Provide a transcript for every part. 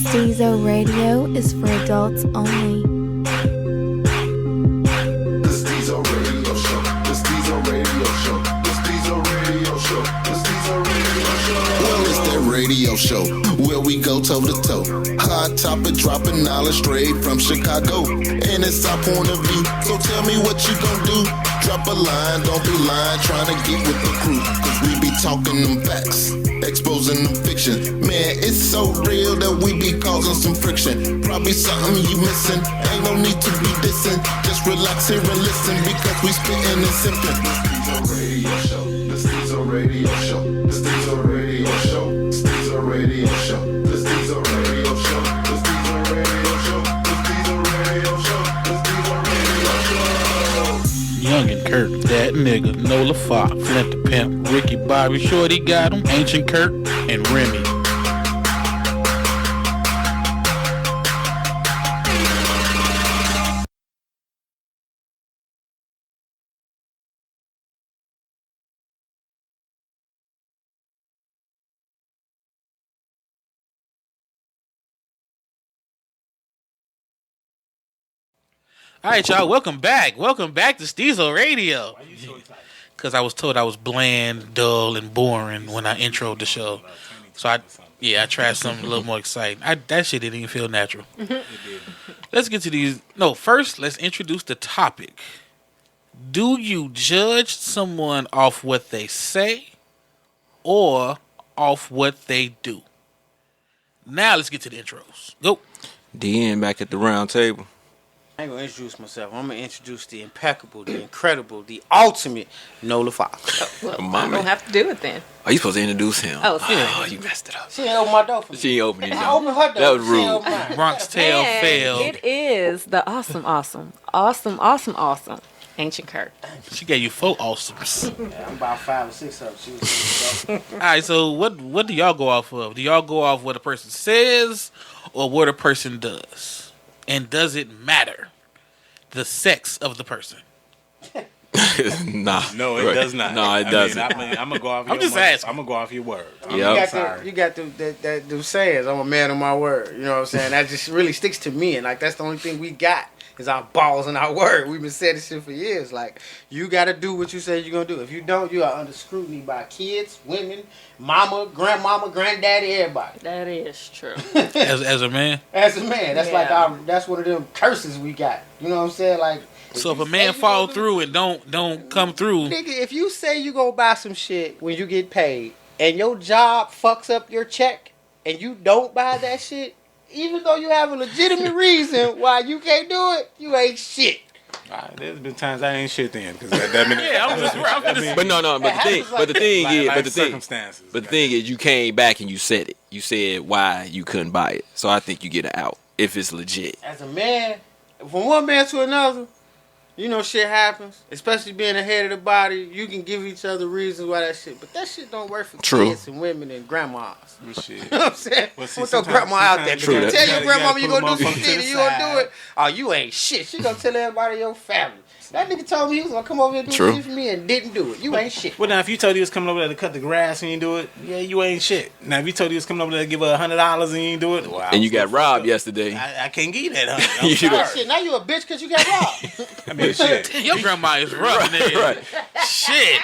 Stezo Radio is for adults only. The Stezo Radio Show. The Stezo Radio Show. The Stezo Radio Show. The Stezo Radio Show. Well, it's that radio show where we go toe to toe. Hot topic, dropping knowledge straight from Chicago, and it's our point of view. So tell me what you gon' do. Drop a line, don't be lying, trying to get with the crew. Cause we be talking them facts, exposing them fiction. Man, it's so real that we be causing some friction. Probably something you missing, ain't no need to be dissing. Just relax here and listen, because we spitting and simping. The Stezo Radio Show, the Stezo Radio Show, the Stezo Radio Show, Stezo Radio Show, the Stezo Radio Show, the Stezo Radio Show, the Stezo Radio Show, the Stezo Radio Show. Young and Curt, that nigga, Nola, Flint the Pimp, Ricky Bobby, Shorty got him, Ancient Curt, and Remy. All right, y'all. Welcome back. Welcome back to Stezo Radio. Why are you so excited? Because I was told I was bland, dull, and boring when I introed the show. So I tried something a little more exciting. That shit didn't even feel natural. Let's get to these. No, first let's introduce the topic. Do you judge someone off what they say or off what they do? Now let's get to the intros. Go. DN back at the round table. I ain't gonna introduce myself. I'm gonna introduce the impeccable, the incredible, the ultimate Nola Fox. Well, My I man. don't have to do it then. Oh, you supposed to introduce him. Oh, Oh, you messed it up. She ain't open my door for me. She ain't opening it. I opened her door. That was She ain't rude. open mine. Bronx Tale And failed. it is the awesome Ancient Curt. She gave you 4 awesomes. Yeah, I'm about 5 or 6 of them. She was All right, so what do y'all go off of? Do y'all go off what a person says or what a person does? And does it matter the sex of the person? Nah. No, it Right. does not. No, it doesn't. I'm gonna go off. I'm just asking. I'm gonna go off your word. Yep. You got them sayings. I'm a man of my word. You know what I'm saying? That just really sticks to me, and like that's the only thing we got is our balls and our word. We've been saying this shit for years. Like you got to do what you say you're gonna do. If you don't, you are under scrutiny by kids, women, mama, grandmama, granddaddy, everybody. That is true. As a man? As a man, that's like Yeah. that's one of them curses we got. You know what I'm saying? Like. So if you a man say you fall gonna do- through and don't come through, Nigga, if you say you gonna buy some shit when you get paid and your job fucks up your check and you don't buy that shit, even though you have a legitimate reason why you can't do it, you ain't shit. There's been times I ain't shit then because that mean, yeah, I'm just But no, but the circumstances. the thing is, you came back and you said it. You said why you couldn't buy it. So I think you get it out if it's legit. As a man, from one man to another, you know shit happens. Especially being the head of the body, you can give each other reasons why that shit. But that shit don't work for True. kids and women and grandmas. Well, shit. You know what I'm saying? Well, see, Put your sometimes- grandma out there. sometimes Because True, tell that- your grandmama you you gotta gonna do pull some a shit motherfucker and to you the gonna do side. it. Oh, you ain't shit. She gonna tell everybody in your family. That nigga told me he was gonna come over here and do True. shit for me and didn't do it. You ain't shit. Well, now if you told you was coming over there to cut the grass and you do it, yeah, you ain't shit. Now if you told you was coming over there to give her $100 and you ain't do it, well, I And you was got fucked robbed up. yesterday. I can't give you that $100. I'm You should've- sorry. Shit, now you a bitch because you got robbed. I mean, shit. your grandma is rough. Nigga. Right. Shit.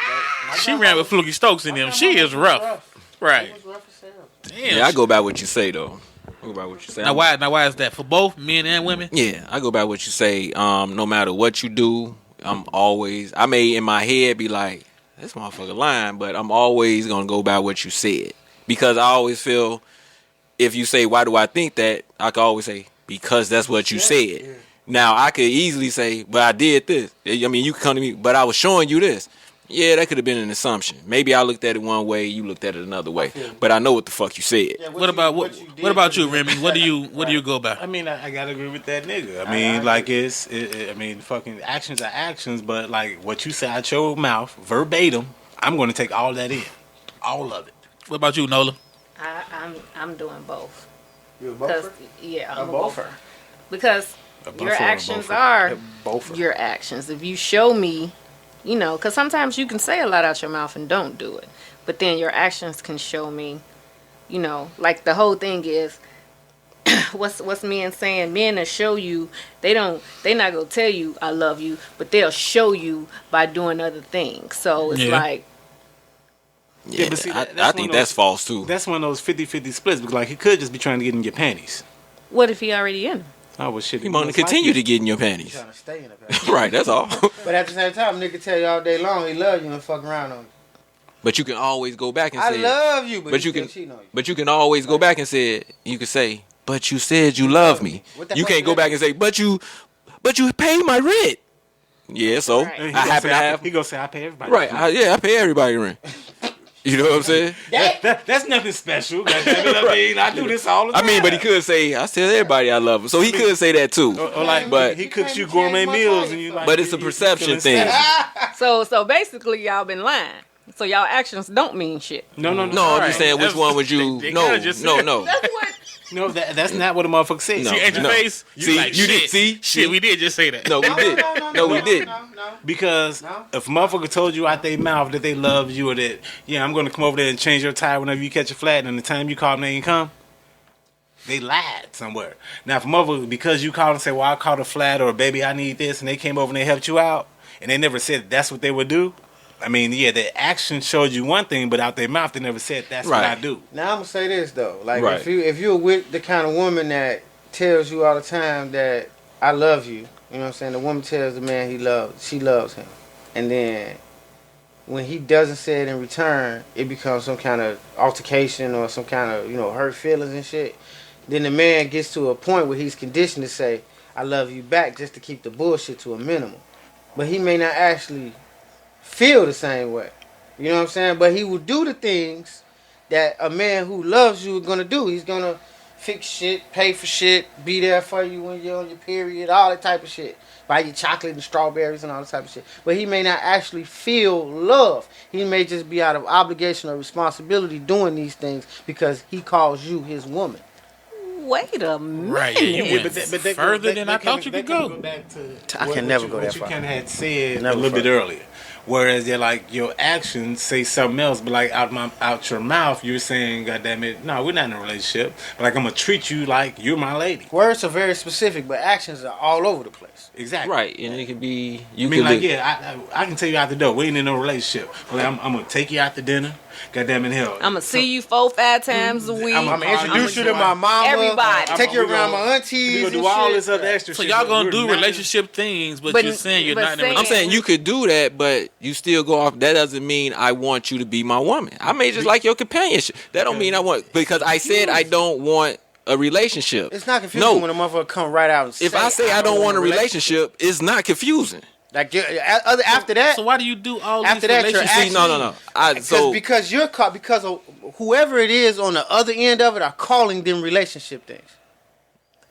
She ran with Fluky Stokes in them. She is rough. Right. It was rough as hell. Damn. Yeah, I go by what you say though. I go by what you say. Now why is that? For both men and women? Yeah, I go by what you say. No matter what you do, I may in my head be like, this motherfucker lying, but I'm always gonna go by what you said. Because I always feel if you say, why do I think that? I can always say, because that's what you said. Now I could easily say, but I did this. I mean, you could come to me, but I was showing you this. Yeah, that could have been an assumption. Maybe I looked at it one way, you looked at it another way. But I know what the fuck you said. Yeah, What about you, Remy? What do you go by? I mean, I gotta agree with that nigga. I mean, like I mean, fucking actions are actions, but like what you say out your mouth, verbatim, I'm gonna take all that in, all of it. What about you, Nola? I'm doing both. You a Because bofer? yeah, A I'm a bofer? bofer. Because A your buffer or a actions bofer? are A bofer. your actions. If you show me, you know, because sometimes you can say a lot out your mouth and don't do it, but then your actions can show me, you know, like the whole thing is what's men saying? Men that show you, they not gonna tell you I love you, but they'll show you by doing other things. So it's like, Yeah, but see, I think that's false too. That's one of those 50-50 splits because like he could just be trying to get in your panties. what if he already in them? Oh well, shit. You want to continue to get in your panties. Trying to stay in the past. Right, that's all. But at the same time, nigga tell you all day long he love you and fuck around on you. But you can always go back and I say, love you, but but you you can can, cheat on you. but you can always go back and say, you can say, but you said you love me. What the You fuck can't is go that? back and say, but you paid my rent. Yeah, so Right. He I gonna happen say to have. He gonna say I pay everybody. Right, I pay everybody rent. You know what I'm saying? That's nothing special. I mean, I do this all the I time. mean, but he could say, I tell everybody I love him. So he could say that too. Or like, But- he cooks you gourmet meals and you like. But it's a you perception feeling thing. special. So basically, y'all been lying. So y'all actions don't mean shit. No. No, I'm just Right. saying, which one would you? They No, kinda just no, said- no. That's what. No, that's not what a motherfucker said. No. See, at your No. face, See, like, you did- shit, see? shit, we did just say that. No, we did. No, we did. No. Because if a motherfucker told you out their mouth that they love you or that, yeah, I'm going to come over there and change your tire whenever you catch a flat and the time you call them, they ain't come, they lied somewhere. Now, if a motherfucker, because you called and said, well, I caught a flat or baby, I need this, and they came over and they helped you out, and they never said that's what they would do, I mean, yeah, the action showed you one thing, but out their mouth, they never said that's what Right. I do. Now I'm gonna say this though, like Right. if you're with the kind of woman that tells you all the time that I love you, you know what I'm saying? The woman tells the man she loves him, and then when he doesn't say it in return, it becomes some kind of altercation or some kind of hurt feelings and shit. Then the man gets to a point where he's conditioned to say I love you back just to keep the bullshit to a minimum, but he may not actually feel the same way. You know what I'm saying? But he will do the things that a man who loves you is gonna do. He's gonna fix shit, pay for shit, be there for you when you're on your period, all that type of shit. Buy you chocolate and strawberries and all that type of shit. But he may not actually feel love. He may just be out of obligation or responsibility doing these things because he calls you his woman. Wait a minute. Right, yeah, you went they further than I thought you they could kinda go. back to I what- can what never you- go that what far. you kind of had said Never a little bit further. earlier. Whereas they're like your actions say something else, but like out your mouth, you're saying, "God damn it, no, we're not in a relationship." But like I'm gonna treat you like you're my lady. Words are very specific, but actions are all over the place. Exactly. Right, and it could be. You I mean, could like, look- yeah, I can tell you out the door. We ain't in no relationship. But like, I'm gonna take you out to dinner. Goddamn it, hell. I'm gonna see you 4-5 times a week. I'm I'm gonna introduce you to my mama. Everybody. Take you We around gonna- my aunties. We gonna do and all shit. this other extra So shit. y'all but gonna we're do not in- relationship things, but But- you're saying you're but not in a saying- I'm relationship. saying you could do that, but you still go off. That doesn't mean I want you to be my woman. I may just like your companionship. That don't mean I want, because I said I don't want a relationship. It's not confusing No. when a motherfucker come right out and say, If I say I don't want a relationship, it's not confusing. Like after that, So why do you do all After these that, you're relationships? See, no. because you're caught because of whoever it is on the other end of it are calling them relationship things.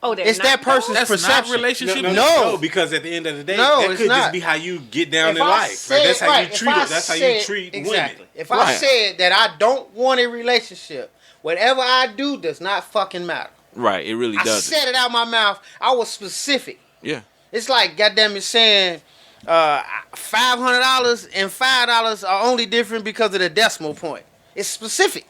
Oh, they're It's not that person's That's perception. not relationship. No. because at the end of the day, No, that it's could not. just be how you get down If in I life. said- Like, that's how right, you if treat I it. That's how you said- treat exactly. women. If I Right. said that I don't want a relationship, whatever I do does not fucking matter. Right, it really I doesn't. said it out my mouth. I was specific. Yeah. It's like, goddamn it, saying $500 and $5 are only different because of the decimal point. It's specific.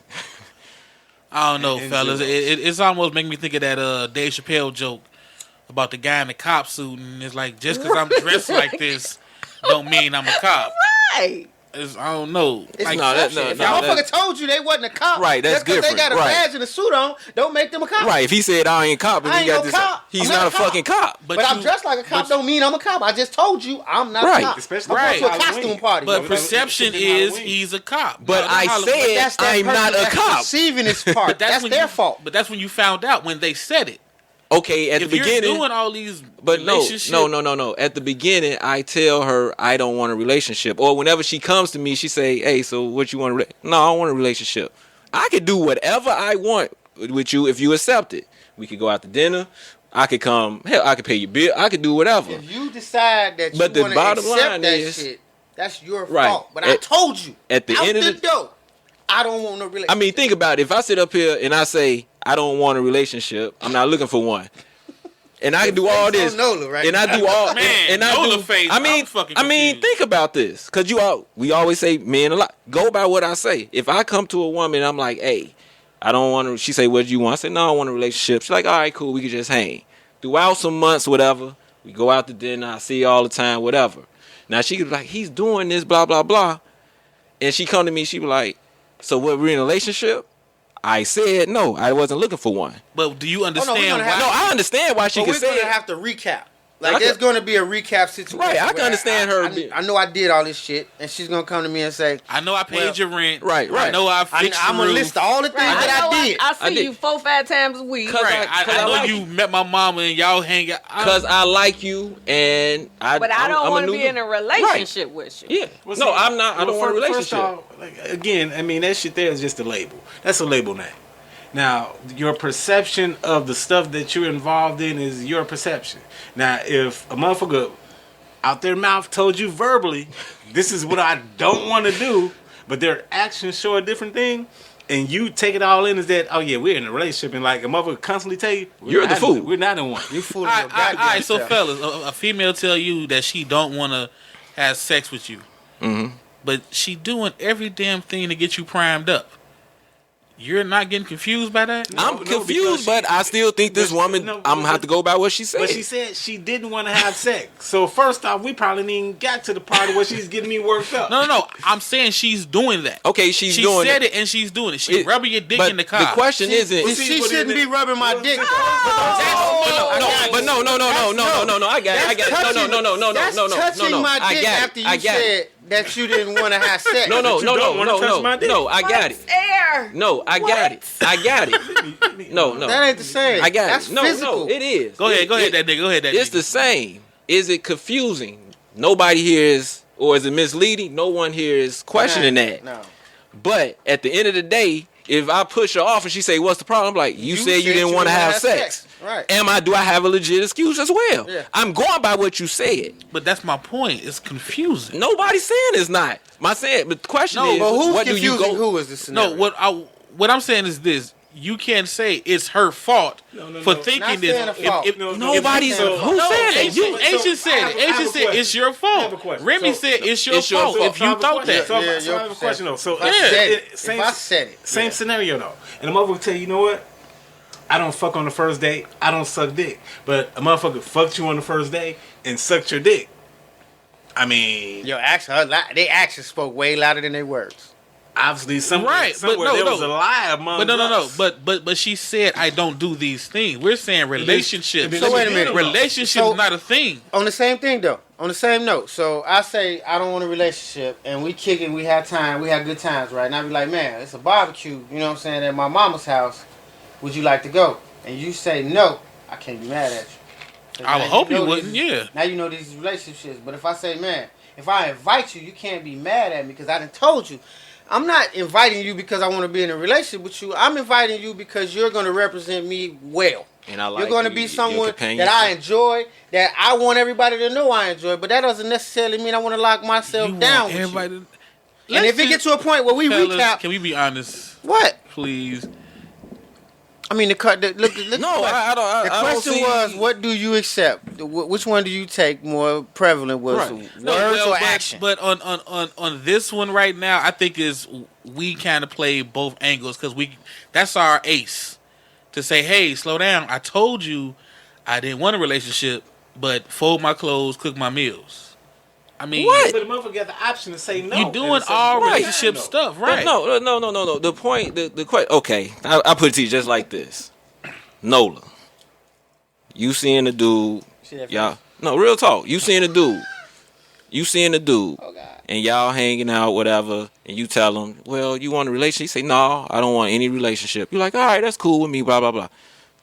I don't know, And fellas. It's almost making me think of that Dave Chappelle joke about the guy in the cop suit, and it's like just because I'm dressed like this, don't mean I'm a cop. right. I don't know. It's Like, no, that- perception. If no, a no, motherfucker that- told you they wasn't a cop, Right, that's just 'cause different, they got a right. badge and a suit on, don't make them a cop. Right. If he said I ain't cop, and I he ain't got no this, cop. he's I'm not a not a cop. fucking cop. but But I'm you- dressed like a cop but- don't mean I'm a cop. I just told you I'm not Right. a cop. Especially I'm going to a Halloween. costume party. But motherfucker. perception It's is Halloween. he's a cop. But No, I Halloween. said That's that I'm person not a that's cop. Receiving this part. But that's when their you, fault. But that's when you found out when they said it. Okay, at If the you're beginning. doing all these But no. relationship- At the beginning, I tell her I don't want a relationship. Or whenever she comes to me, she say, "Hey, so what you want? No, I don't want a relationship. I could do whatever I want with you if you accept it. We could go out to dinner. I could come. Hell, I could pay your bill. I could do whatever. If you decide that But you the want to bottom accept line that is- shit, that's your Right. fault. But I told you at the out end of the the- door, I don't want no relationship. I mean, think about it. If I sit up here and I say I don't want a relationship, I'm not looking for one. And I can do all this, on Nola right and I now. do all, Man, and I Nola do. face, I mean, I'm fucking I mean, confused. think about this, cause we always say men a lot. Go by what I say. If I come to a woman, I'm like, hey, I don't want to. She say, what do you want? I said, no, I want a relationship. She's like, all right, cool. We can just hang. Throughout some months, whatever, we go out to dinner. I see you all the time, whatever. Now, she was like, he's doing this, blah, blah, blah. And she come to me, she was like, so what, we're in a relationship? I said, no, I wasn't looking for one. But do you understand gonna why? have- No, I understand why she But can we're say gonna it. have to recap. Like, I there's could- going to be a recap situation. Right, I can where understand her I being- I know I did all this shit, and she's going to come to me and say, I know I paid Well, your rent. right. I know I fixed I'm your going to roof. list all the things that I did. I I see did. you 4-5 times a week. Right. I know like you met my mama and y'all hang out. Because I like you, and But I don't want to be in a Right. relationship with you. Yeah. Well, No, see, I'm not. I don't want a First relationship. off, like, again, I mean, that shit there is just a label. That's a label name. Now, your perception of the stuff that you're involved in is your perception. Now, if a motherfucker out their mouth told you verbally, this is what I don't want to do, but their actions show a different thing, and you take it all in as that, oh yeah, we're in a relationship, and like a motherfucker constantly tell you, You're the fool. We're not in one. You fooling All your right, goddamn so self. fellas, a female tell you that she don't want to have sex with you, but she doing every damn thing to get you primed up. You're not getting confused by that? I'm No, confused, because but I still think this but- woman. no, I'm gonna have to go by what she said. But she said she didn't want to have sex. So first off, we probably didn't even got to the part where she's getting me worked up. No. I'm saying she's doing that. Okay, she's she doing said it. it and she's doing it. She's It- rubbing your dick but in the car. The question isn't. well, She what shouldn't is be it? rubbing my dick. No, no. I got it. No. Touching my I dick got after it. you I got it. said that you didn't want to have sex. No. you don't wanna touch my dick. No, I got it. Air. No, I got it. No. That ain't the same. I got That's it. No, physical. it is. Go ahead, It- that nigga. Go ahead, that It's nigga. the same. Is it confusing? Nobody here is, or is it misleading? No one here is questioning that. No. But at the end of the day, if I push her off and she say, "What's the problem?" I'm like, "You said you didn't want to have sex." Right. Do I have a legit excuse as well? Yeah. I'm going by what you said. But that's my point. It's confusing. Nobody's saying it's not. But the question No, is, But who's what do you confusing? go? Who is the scenario? No, what I'm saying is this: you can't say it's her fault for thinking Not this. saying her fault. Nobody's. So- Who No, said that? You. Ancient said I have it. a Ancient said question. it's your I have a fault. question. Remy So- said it's your It's your fault fault. if you thought that. So, Yeah, so I have a question though. So If I Yeah. said it. Same- If I said it. Same scenario though. And a motherfucker tell you, you know what? I don't fuck on the first date. I don't suck dick. But a motherfucker fucked you on the first day and sucked your dick. I mean, Your actions, they actions spoke way louder than their words. obviously somewhere, Right, but somewhere no, there no. was a lie among But no. us. But she said I don't do these things. We're saying relationships. So wait a minute. Relationships So- is not a thing. On the same thing though. On the same note. So I say I don't want a relationship, and we kicking, we have time, we have good times, right? And I be like, man, it's a barbecue. You know what I'm saying? At my mama's house. Would you like to go? And you say no. I can't be mad at you. 'Cause I now would hope you know wouldn't. these- Yeah. Now you know these relationships. But if I say, man, if I invite you, you can't be mad at me because I done told you. I'm not inviting you because I want to be in a relationship with you. I'm inviting you because you're going to represent me well. And I like You're going to you, be your someone companion. that I enjoy, that I want everybody to know I enjoy. But that doesn't necessarily mean I want to lock myself You down want with everybody. you. And if it gets to a point where we Fellas, recap, can we be honest, what? please? I mean, look. No, I don't. The I don't question see- was, what do you accept? Which one do you take more prevalent? Was Right. words well, or action? But on this one right now, I think is we kind of play both angles because that's our ace to say, hey, slow down. I told you I didn't want a relationship, but fold my clothes, cook my meals. I mean, What? But the motherfucker got the option to say no. you're doing at a all certain relationship time, stuff, But right? No. The point, the question. Okay, I put it to you just like this. Nola, you seeing the dude? See that Y'all, no, real talk. You seeing the dude? Oh, God. And y'all hanging out, whatever. And you tell him, well, you want a relationship? He say, no, I don't want any relationship. You're like, all right, that's cool with me. Blah blah blah.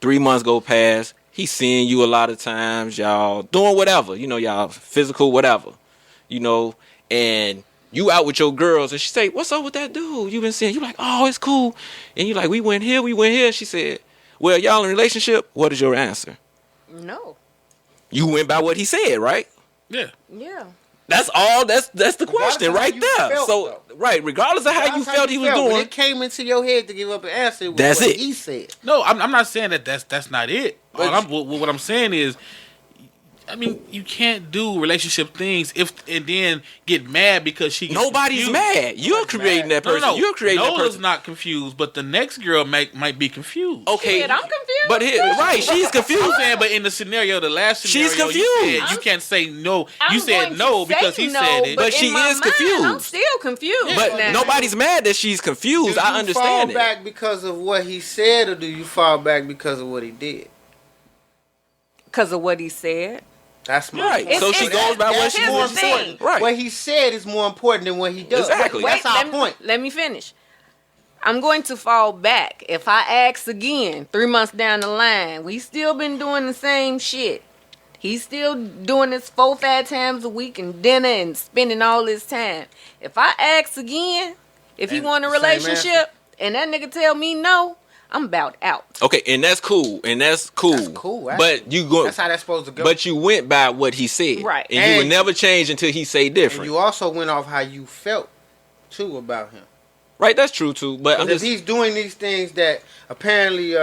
3 months go past. He's seeing you a lot of times. Y'all doing whatever. Y'all physical, whatever. And you out with your girls, and she say, what's up with that dude you been seeing? You like, oh, it's cool. And you like, we went here. She said, well, y'all in a relationship? What is your answer? No. You went by what he said, right? Yeah. Yeah. That's all. That's the question of how right you there. felt, So, right, regardless of how you felt he was When doing, it came into your head to give up an answer, it was That's what it. he said. No, I'm not saying that that's not it. What I'm saying is I mean, you can't do relationship things and then get mad because she. Nobody's mad. You're creating that person. No. You're creating that Nola's person. not confused, but the next girl might be confused. Okay, Shit, I'm confused. but right, she's I'm confused. saying, but in the scenario, the last scenario, She's confused. you can't say no. I'm You said going no to because say he no, said it. but But she in my is mind, confused. I'm still confused. But now. nobody's mad that she's confused. Do I you understand fall it. back because of what he said, or do you fall back because of what he did? Because of what he said. That's my Right. point. So she goes by what That's she more wants to say. important. Right. What he said is more important than what he does. Exactly. That's our point. Let me finish. I'm going to fall back. If I ask again 3 months down the line, we still been doing the same shit. He's still doing this 4-5 times a week and dinner and spending all this time. If I ask again, if he And want a the same relationship and that nigga tell me no, I'm about out. Okay, and that's cool. That's cool. But you go. That's how that's supposed to go. But you went by what he said, Right. And you would never change until he say and different. you also went off how you felt too about him. Right, that's true too. But I'm If just he's doing these things that apparently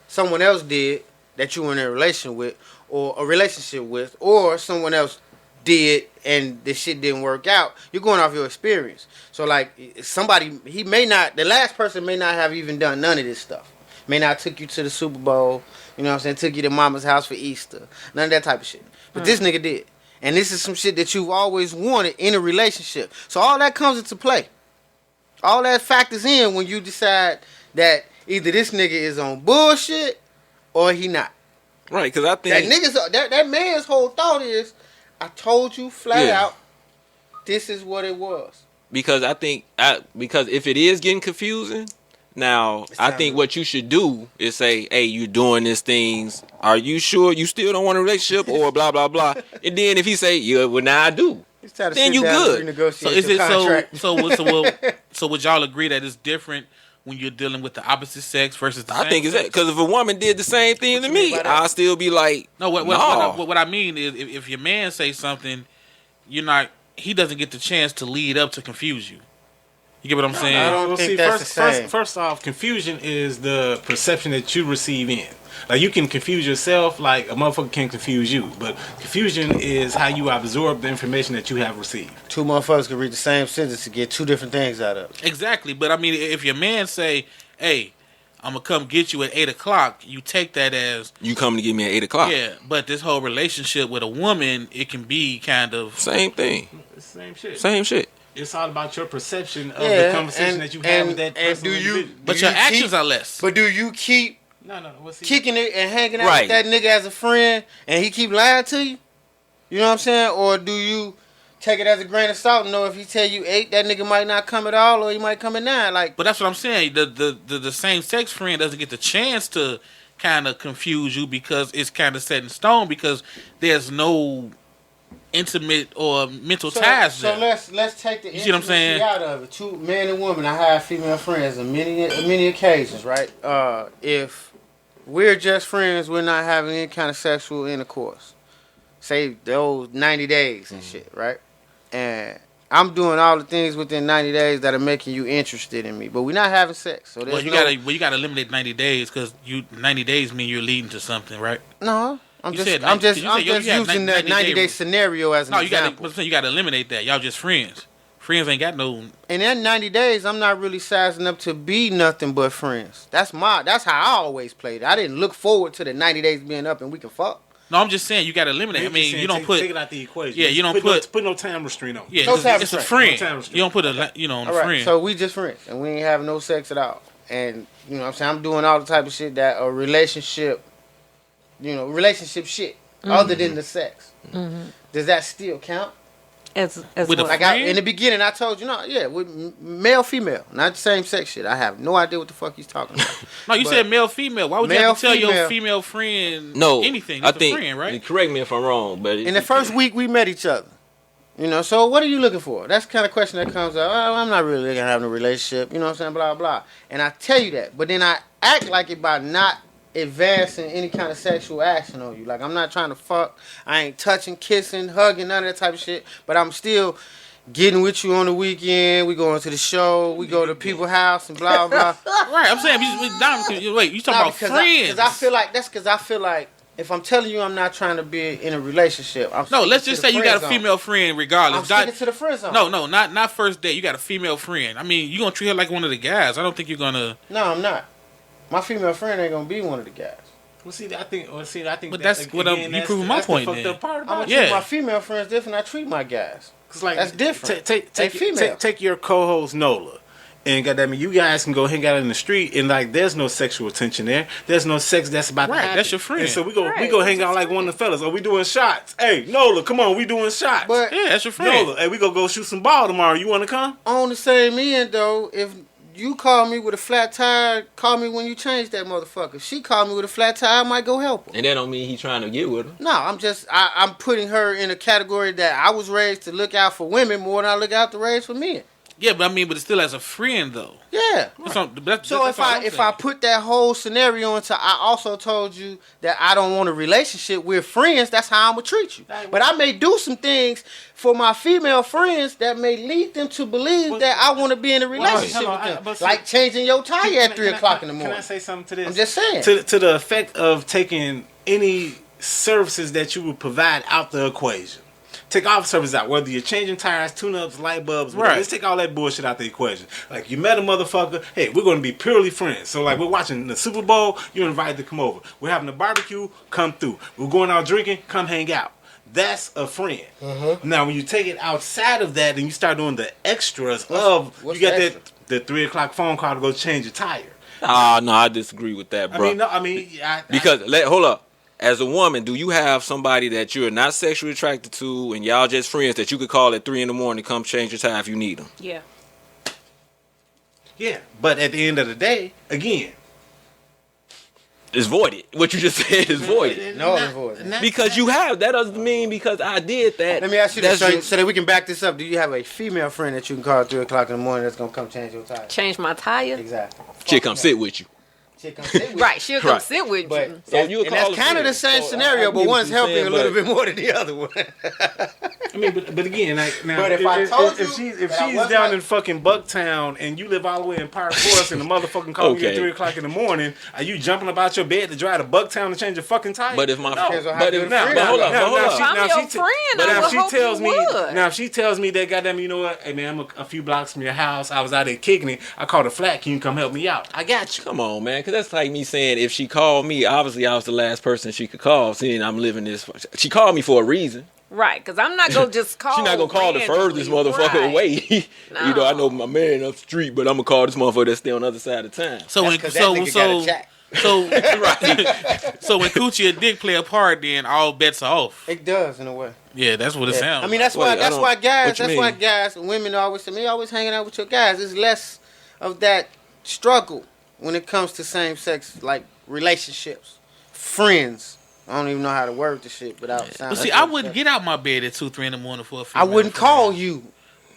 someone else did that you were in a relationship with, or someone else did and the shit didn't work out, you're going off your experience. So like the last person may not have even done none of this stuff. May not took you to the Super Bowl, you know what I'm saying, took you to mama's house for Easter. None of that type of shit. But this nigga did. And this is some shit that you've always wanted in a relationship. So all that comes into play. All that factors in when you decide that either this nigga is on bullshit or he not. right, because I think That man's whole thought is, I told you flat Yeah. out, this is what it was. because if it is getting confusing, now I time think to- what you should do is say, hey, you doing these things. Are you sure you still don't want a relationship or blah blah blah? And then if he say, yeah, well now I do. It's time to Then sit you down good. and renegotiate So is your it contract. so would y'all agree that it's different when you're dealing with the opposite sex versus the I same think it's that sex? because if a woman did the same thing What to you mean me, by that? I'll still be like, No, what no. I mean is if your man says something, he doesn't get the chance to lead up to confuse you. You get what I'm saying? I don't Well, think see, that's the same. first off, confusion is the perception that you receive in. Like, you can confuse yourself like a motherfucker can confuse you. But confusion is how you absorb the information that you have received. Two motherfuckers can read the same sentence to get two different things out of it. Exactly, but I mean, if your man say, "Hey, I'm gonna come get you at 8:00," you take that as You coming to get me at 8:00. yeah. But this whole relationship with a woman, it can be kind of Same thing. It's the same shit. Same shit. It's all about your perception of Yeah, the conversation and- that you have with that and person. do you- individual. but Do your you actions keep- are less. But do you keep No. What's he? kicking it and hanging out Right. with that nigga as a friend and he keep lying to you? You know what I'm saying? Or do you take it as a grain of salt and know if he tell you 8, that nigga might not come at all or he might come at 9? Like, But that's what I'm saying. The same sex friend doesn't get the chance to kind of confuse you because it's kind of set in stone because there's no intimate or mental ties so there. let's take the You see what I'm intimacy saying? out of it. Two men and women. I have female friends on many occasions, right? If we're just friends, we're not having any kind of sexual intercourse. Say those 90 days and shit, right? And I'm doing all the things within 90 days that are making you interested in me, but we're not having sex. So Well, there's you gotta eliminate 90 days because 90 days mean you're leading to something, right? no. I'm You just said I'm 90 just you I'm said you just had using the 90 90 day days. scenario as an No, you example. gotta eliminate that. Y'all just friends. Friends ain't got no. In that 90 days, I'm not really sizing up to be nothing but friends. That's how I always played it. I didn't look forward to the 90 days being up and we can fuck. No, I'm just saying you gotta eliminate. I mean, you don't put. take it out the equation. Yeah, you don't put no time restraint on. Yeah, No it's time a restraint. friend. No time restraint. You don't put on All a right, friend. so we just friends and we ain't having no sex at all. And you know what I'm saying, I'm doing all the type of shit that a relationship shit other than the sex. Does that still count? As With a what? Like friend? in the beginning, I told you, with male, female, not the same sex shit. I have no idea what the fuck he's talking about. No, you But- said male, female. Why would you Male, have to tell your female. female friend No, anything? I It's a think. friend, right? Correct me if I'm wrong, but In the first week, we met each other. You know, so what are you looking for? That's the kind of question that comes up. Oh, I'm not really looking to have a relationship. You know what I'm saying? Blah, blah. And I tell you that. But then I act like it by not advancing any kind of sexual action on you. Like, I'm not trying to fuck. I ain't touching, kissing, hugging, none of that type of shit. But I'm still getting with you on the weekend. We going to the show. We go to people's house and blah, blah. Right. I'm saying, wait, you talking about friends? Because I feel like if I'm telling you I'm not trying to be in a relationship, I'm No, sticking let's to just the say you friend got a zone. female friend regardless. I'm sticking to the friend zone. No, not first date. You got a female friend. I mean, you gonna treat her like one of the guys. I don't think you're gonna. No, I'm not. My female friend ain't gonna be one of the guys. Well, I think. But that's what you proving my point. The fucked Then. up part I'm about gonna it. Yeah. treat my female friends different. I treat my guys. Cause like That's different. They Take female. take your co-host Nola, and goddamn, you guys can go hang out in the street, and like, there's no sexual tension there. There's no sex that's about to Right, happen. that's your friend. And so we go Right, hang that's out like one of the fellas. Are we doing shots? Hey, Nola, come on, we doing shots. But Yeah, that's your friend. Nola, hey, we go shoot some ball tomorrow. You want to come? on the same end though, if you call me with a flat tire, call me when you change that motherfucker. She called me with a flat tire, I might go help her. And that don't mean he trying to get with her. No, I'm putting her in a category that I was raised to look out for women more than I look out to raise for men. Yeah, but I mean, but it's still as a friend though. Yeah. So if I put that whole scenario into, I also told you that I don't want a relationship. We're friends. That's how I'm gonna treat you. But I may do some things for my female friends that may lead them to believe that I want to be in a relationship hold on, with them. but see- Like changing your tire at 3 o'clock in the Can morning. I say something to this? I'm just saying. To the effect of taking any services that you would provide out the equation. Take all the services out, whether you're changing tires, tune-ups, light bulbs, whatever. Right. Let's take all that bullshit out the equation. Like, you met a motherfucker, hey, we're going to be purely friends. So, like, we're watching the Super Bowl, you're invited to come over. We're having a barbecue, come through. We're going out drinking, come hang out. That's a friend. Now, when you take it outside of that and you start doing the extras what's you got the that the 3 o'clock phone call to go change your tire. Ah, no, I disagree with that, bro. Because hold up. As a woman, do you have somebody that you're not sexually attracted to and y'all just friends that you could call at 3 a.m. to come change your tire if you need them? Yeah. Yeah, but at the end of the day, again, It's voided. What you just said is voided. No, it's void. Because you have. That doesn't mean because I did that. Let me ask you this, that's so that we can back this up. Do you have a female friend that you can call at 3 o'clock in the morning that's gonna come change your tire? Change my tire. Exactly. Chick come sit with you. She come sit with Right, you. she'll come Right. sit with But you. So that's, you and call that's a kind of friend. the same So scenario, I but get what one's you're helping saying, a little but- bit more than the other one. I mean, but again, like now, But if I told you she's that I she's wasn't down like- in fucking Bucktown and you live all the way in Park Forest and the motherfucking call you at Okay. 3 o'clock in the morning, are you jumping up out your bed to drive to Bucktown to change your fucking tire? But if my Depends on how but good if a now, friend but hold you up, are. but hold now up. she- If I'm now your she- friend, But I now would she hope tells you me, would. now if she tells me that goddamn, you know what? Hey man, I'm a few blocks from your house. I was out there kicking it. I called a flat. Can you come help me out? I got you. Come on, man, because that's like me saying if she called me, obviously I was the last person she could call, seeing I'm living this. She called me for a reason. Right, because I'm not going to just call She not gonna call the randomly. furthest motherfucker Right. away. You know, I know No. my man up the street, but I'm gonna call this motherfucker that's still on the other side of town. So when Because that nigga got a jack. so when coochie and dick play a part, then all bets are off. It does in a way. Yeah, that's what it sounds. I mean, like. that's why. Wait, I That's don't- why guys. what you That's why mean? guys and women always say, "Me always hanging out with your guys." There's less of that struggle when it comes to same-sex like relationships, friends. I don't even know how to word the shit without sounding. But see, I wouldn't get out my bed at 2, 3 in the morning for a I female wouldn't friend. call you.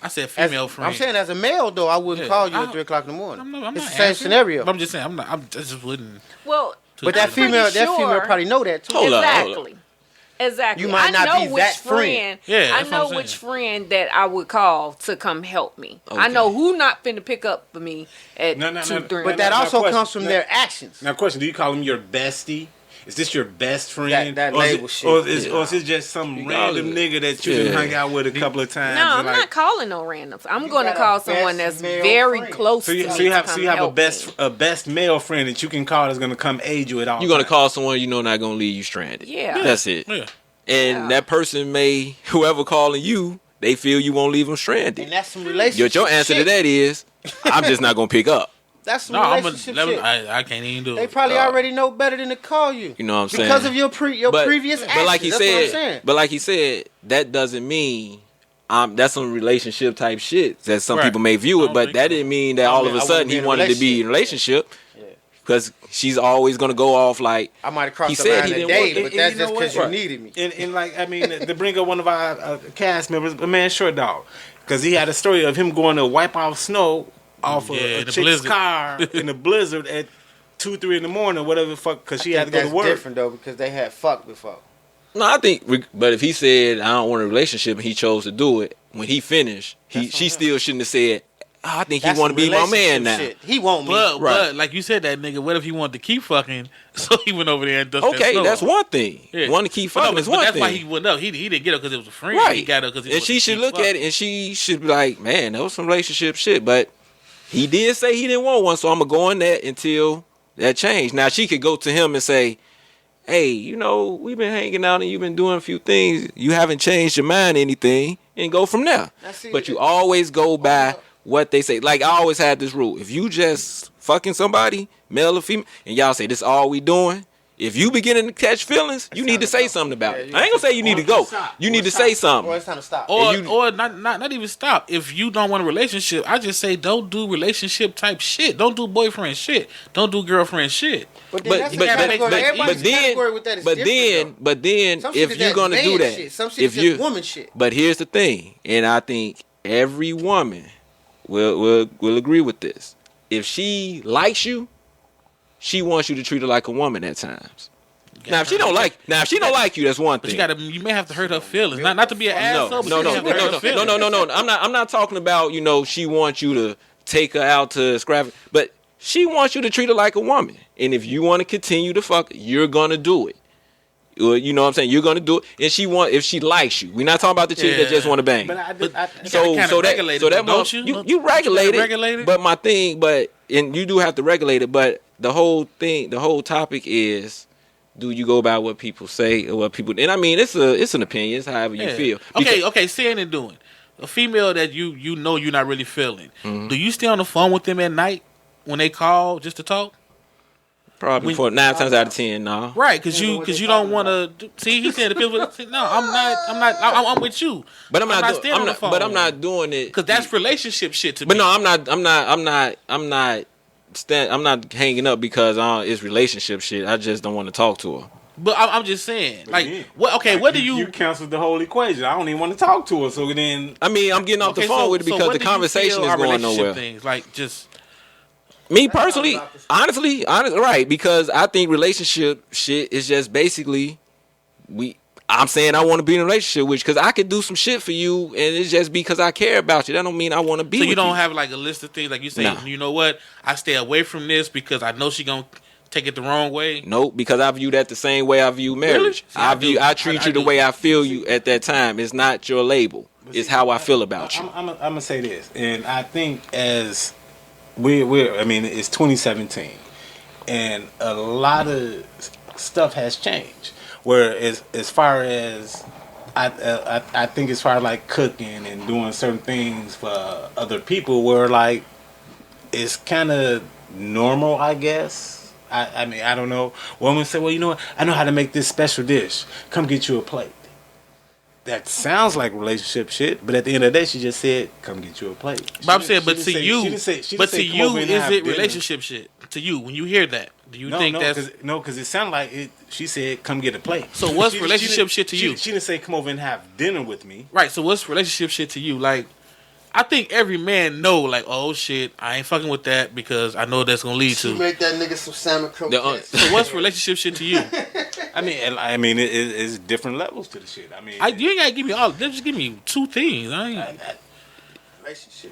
I said As, female friend. I'm saying as a male though, I wouldn't Yeah. call you I- at 3 o'clock in the morning. I'm It's not the same answering. scenario. But I'm just saying, I just wouldn't. Well, But that I'm pretty female, that female sure- probably know that too. Hold up. Exactly. Exactly. You might I not know be which that friend. Yeah, I that's what know I'm which saying. friend that I would call to come help me. I Okay. know who not finna pick up for me at No, no, 2, no. 3. But that Now, also question. comes from Now- their actions. Now, question: do you call him your bestie? Is this your best friend? That or is label it, shit. Or is it just some You call random it- nigga that you Yeah. done hung out with a couple of times? No, and I'm like- not calling no randoms. I'm You going to got a call someone best that's male very friend. close So you, to me so you to have come a help me. best male friend that you can call that's gonna come aid you at all. You're gonna times. call someone you know not gonna leave you stranded. Yeah. That's it. Yeah. And Yeah. that person may, whoever calling you, they feel you won't leave them stranded. And that's some relationship. Your answer to shit. that is, I'm just not gonna pick up. That's some No, I'm relationship a, shit. I can't even do They it. probably already know better than to call you. You know what I'm saying? Because of your previous actions. But like he That's what I'm said, saying. but like he said, that doesn't mean that's some relationship type shit that some Right. people may view I it. don't But think that so. didn't mean that I all mean, of a I sudden wouldn't be he in a wanted to be in a relationship. Because she's always gonna go off like I might have crossed he the said line he didn't today, want- but and that's you know just what? because you Right. needed me. And like I mean, to bring up one of our cast members, a man Short Dog, because he had a story of him going to wipe off snow off Yeah, a in the chick's blizzard. car in a blizzard at 2, 3 in the morning, whatever the fuck, because she had to go That's to work. different though because they had fucked before. no, I think. But if he said I don't want a relationship and he chose to do it, when he finished, she still shouldn't have said, I think he That's want to be my man now. shit. He want me. But like you said, that nigga, what if he wanted to keep fucking? So he went over there and dusted that Okay, snow that's off. one thing. Yeah. Want to keep fucking is one that's thing. why he went up. He didn't get up because it was a friend. Right. He got up because and she should look at it and she should be like, man, that was some relationship shit. But he did say he didn't want one, so I'm gonna go on that until that changed. Now she could go to him and say, hey, you know, we've been hanging out and you've been doing a few things. You haven't changed your mind or anything, and go from there. But you always go by what they say. Like I always had this rule: if you just fucking somebody, male or female, and y'all say this is all we doing. If you beginning to catch feelings, you need to say something about it. I ain't gonna say you need to go. You need to say something. Or it's time to stop. Or not even stop. If you don't want a relationship, I just say don't do relationship type shit. Don't do boyfriend shit. Don't do girlfriend shit. But then if you're gonna do that, shit. Some shit is just woman shit. But here's the thing, and I think every woman will agree with this. If she likes you, she wants you to treat her like a woman at times. Now if she don't like you, that's one thing. But you may have to hurt her feelings. Not to be an asshole. No. I'm not talking about, you know, she wants you to take her out to scrap, but she wants you to treat her like a woman. And if you want to continue to fuck, you're gonna do it. You know what I'm saying? You're gonna do it. And if she likes you. We're not talking about the chick that just want to bang. So that you regulate it. But my thing, and you do have to regulate it. But the whole topic is, do you go by what people say or what people? And I mean, it's an opinion. It's however you feel. Okay. Saying and doing. A female that you know you're not really feeling. Mm-hmm. Do you stay on the phone with them at night when they call just to talk? Probably 9 times out of 10, no. Right, because you don't want to see. He said the people. No, I'm with you. But I'm not doing it because that's relationship shit to me. But no, I'm not hanging up because it's relationship shit. I just don't want to talk to her. But I'm just saying, like, what do you? You canceled the whole equation. I don't even want to talk to her. So then, I mean, I'm getting off the phone with it because the conversation is going nowhere. Things like just. Me personally, honestly, right? Because I think relationship shit is just basically I'm saying I want to be in a relationship with you because I could do some shit for you, and it's just because I care about you. That don't mean I want to be. So with you don't have like a list of things like you say. Nah. You know what? I stay away from this because I know she gonna take it the wrong way. Nope, because I view that the same way I view marriage. Really? I treat you the way I feel you at that time. It's not your label. It's how I feel about you. I'm gonna say this, and I think as it's 2017, and a lot of stuff has changed. Where as far as I think as far as like cooking and doing certain things for other people, where like it's kind of normal, I guess. I mean, I don't know. Women say, well, you know what? I know how to make this special dish. Come get you a plate. That sounds like relationship shit, but at the end of the day, she just said, "Come get you a plate." But I'm saying, but to you, is it relationship shit? To you, when you hear that, do you think that's because it sounded like it? She said, "Come get a plate." So what's relationship shit to you? She didn't say, "Come over and have dinner with me." Right. So what's relationship shit to you? Like, I think every man know, like, oh shit, I ain't fucking with that because I know that's gonna lead to. Make that nigga some salmon croquettes. So what's relationship shit to you? I mean, it's different levels to the shit. I mean, you ain't gotta give me all. Just give me two things.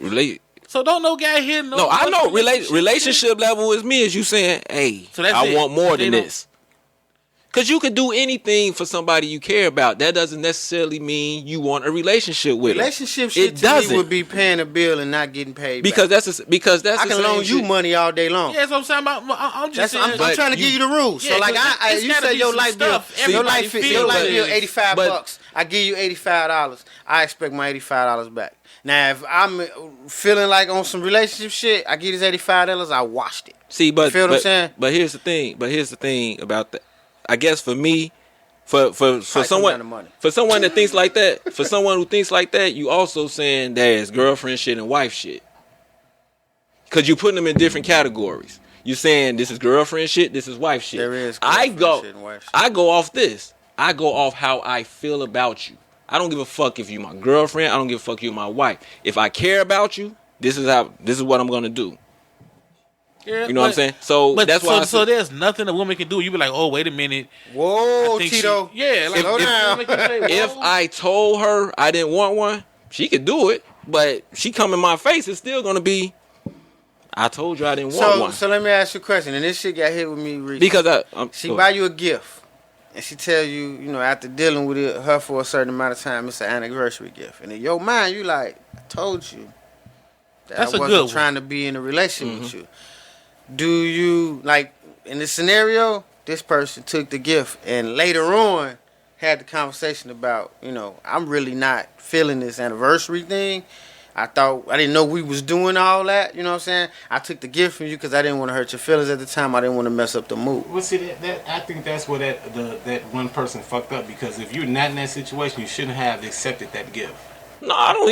Relate. So don't no guy here know. No, I know. Relationship level is me. As you saying, hey, so I want more than this. Because you could do anything for somebody you care about. That doesn't necessarily mean you want a relationship with relationship shit to me would be paying a bill and not getting paid because back. I can loan you money all day long. Yeah, that's what I'm saying about. I'm trying to give you the rules. Yeah, so like you say your light bill, your light bill $85. I give you $85. I expect my $85 back. Now if I'm feeling like on some relationship shit, I give this $85. I washed it. See, but you feel what I'm saying? But here's the thing about that. I guess for me, for someone that thinks like that, for someone who thinks like that, you also saying there's girlfriend shit and wife shit. Because you putting them in different categories. You saying this is girlfriend shit, this is wife shit. There is shit and wife shit. I go off this. I go off how I feel about you. I don't give a fuck if you're my girlfriend. I don't give a fuck if you're my wife. If I care about you, this is what I'm gonna do. Yeah, you know what I'm saying? So that's why. So there's nothing a woman can do. You be like, oh, wait a minute. Whoa, Tito. Like if I told her I didn't want one, she could do it. But she come in my face, it's still gonna be. I told you I didn't want one. So let me ask you a question, and this shit got hit with me recently. Because she buy you a gift, and she tell you, after dealing with her for a certain amount of time, it's an anniversary gift, and in your mind, you like, I told you that That's I a wasn't good trying to be in a relationship with you. Do you like in this scenario? This person took the gift, and later on had the conversation about, I'm really not feeling this anniversary thing. I didn't know we was doing all that. You know what I'm saying? I took the gift from you because I didn't want to hurt your feelings at the time. I didn't want to mess up the mood. Well, see, I think that's where that one person fucked up, because if you're not in that situation, you shouldn't have accepted that gift. No, I don't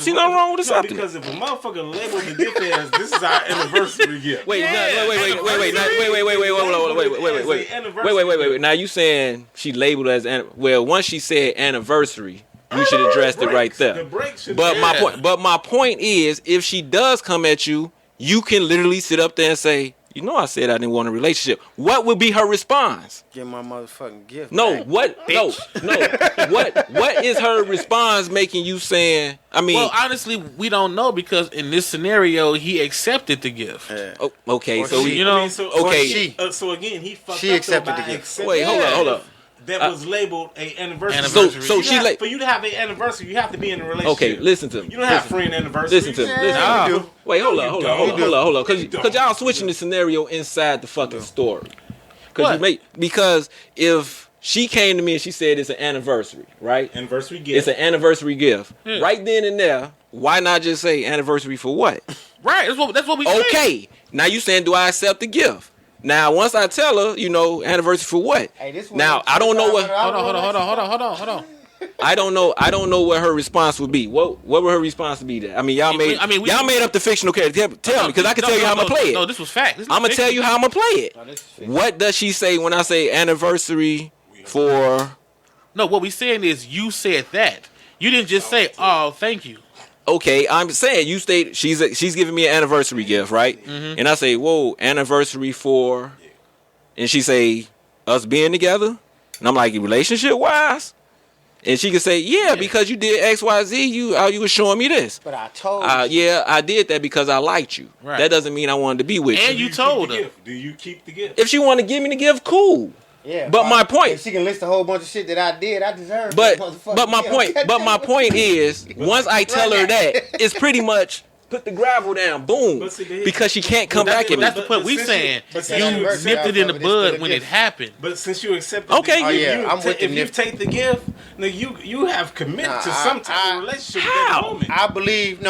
see nothing wrong with accepting. Because if a motherfucker labeled the gift as this is our anniversary gift. Wait. Now you saying she labeled as once she said anniversary, you should address it right there. But my point is, if she does come at you, you can literally sit up there and say, I said I didn't want a relationship. What would be her response? Give my motherfucking gift. No, back. what? Bitch. No. What is her response making you saying? Well, honestly, we don't know, because in this scenario, he accepted the gift. Okay, Or so she. So again, he fucked she up accepted by the gift. accepting. Wait, hold up. That was labeled a anniversary. So for you to have an anniversary, you have to be in a relationship. Okay, listen to me. You don't have friend anniversary. Listen to me. Wait, hold on. Because y'all switching the scenario inside the fucking story. Because if she came to me and she said it's an anniversary, right? Anniversary gift. It's an anniversary gift. Yeah. Right then and there, why not just say anniversary for what? Right. That's what we said. Okay. Now you saying, do I accept the gift? Now, once I tell her, anniversary for what? Hey, now, I don't know what. Hold on. I don't know what her response would be. What would her response be? There? Y'all made up the fictional character. Tell me, because I can tell you how I'm gonna play it. No, this was fact. I'm gonna tell you how I'm gonna play it. What does she say when I say anniversary for? No, what we saying is you said that. You didn't just say, "Oh, thank you." Okay, I'm saying you stated she's giving me an anniversary gift, right? Mm-hmm. And I say, whoa, anniversary for, and she say, us being together? And I'm like, relationship wise? And she can say, yeah, because you did X, Y, Z, you were showing me this. But I told you. Yeah, I did that because I liked you. Right. That doesn't mean I wanted to be with you. And you told her. Do you keep the gift? If she want to give me the gift, cool. Yeah, but my point, if she can list a whole bunch of shit that I did, I deserve. But my point is, once I tell her that, it's pretty much put the gravel down, boom, because she can't come back at me. That's the point we saying. You nipped it in the bud when it happened. But since you accepted, if you take the gift, now you have committed to some type of relationship. How? I believe in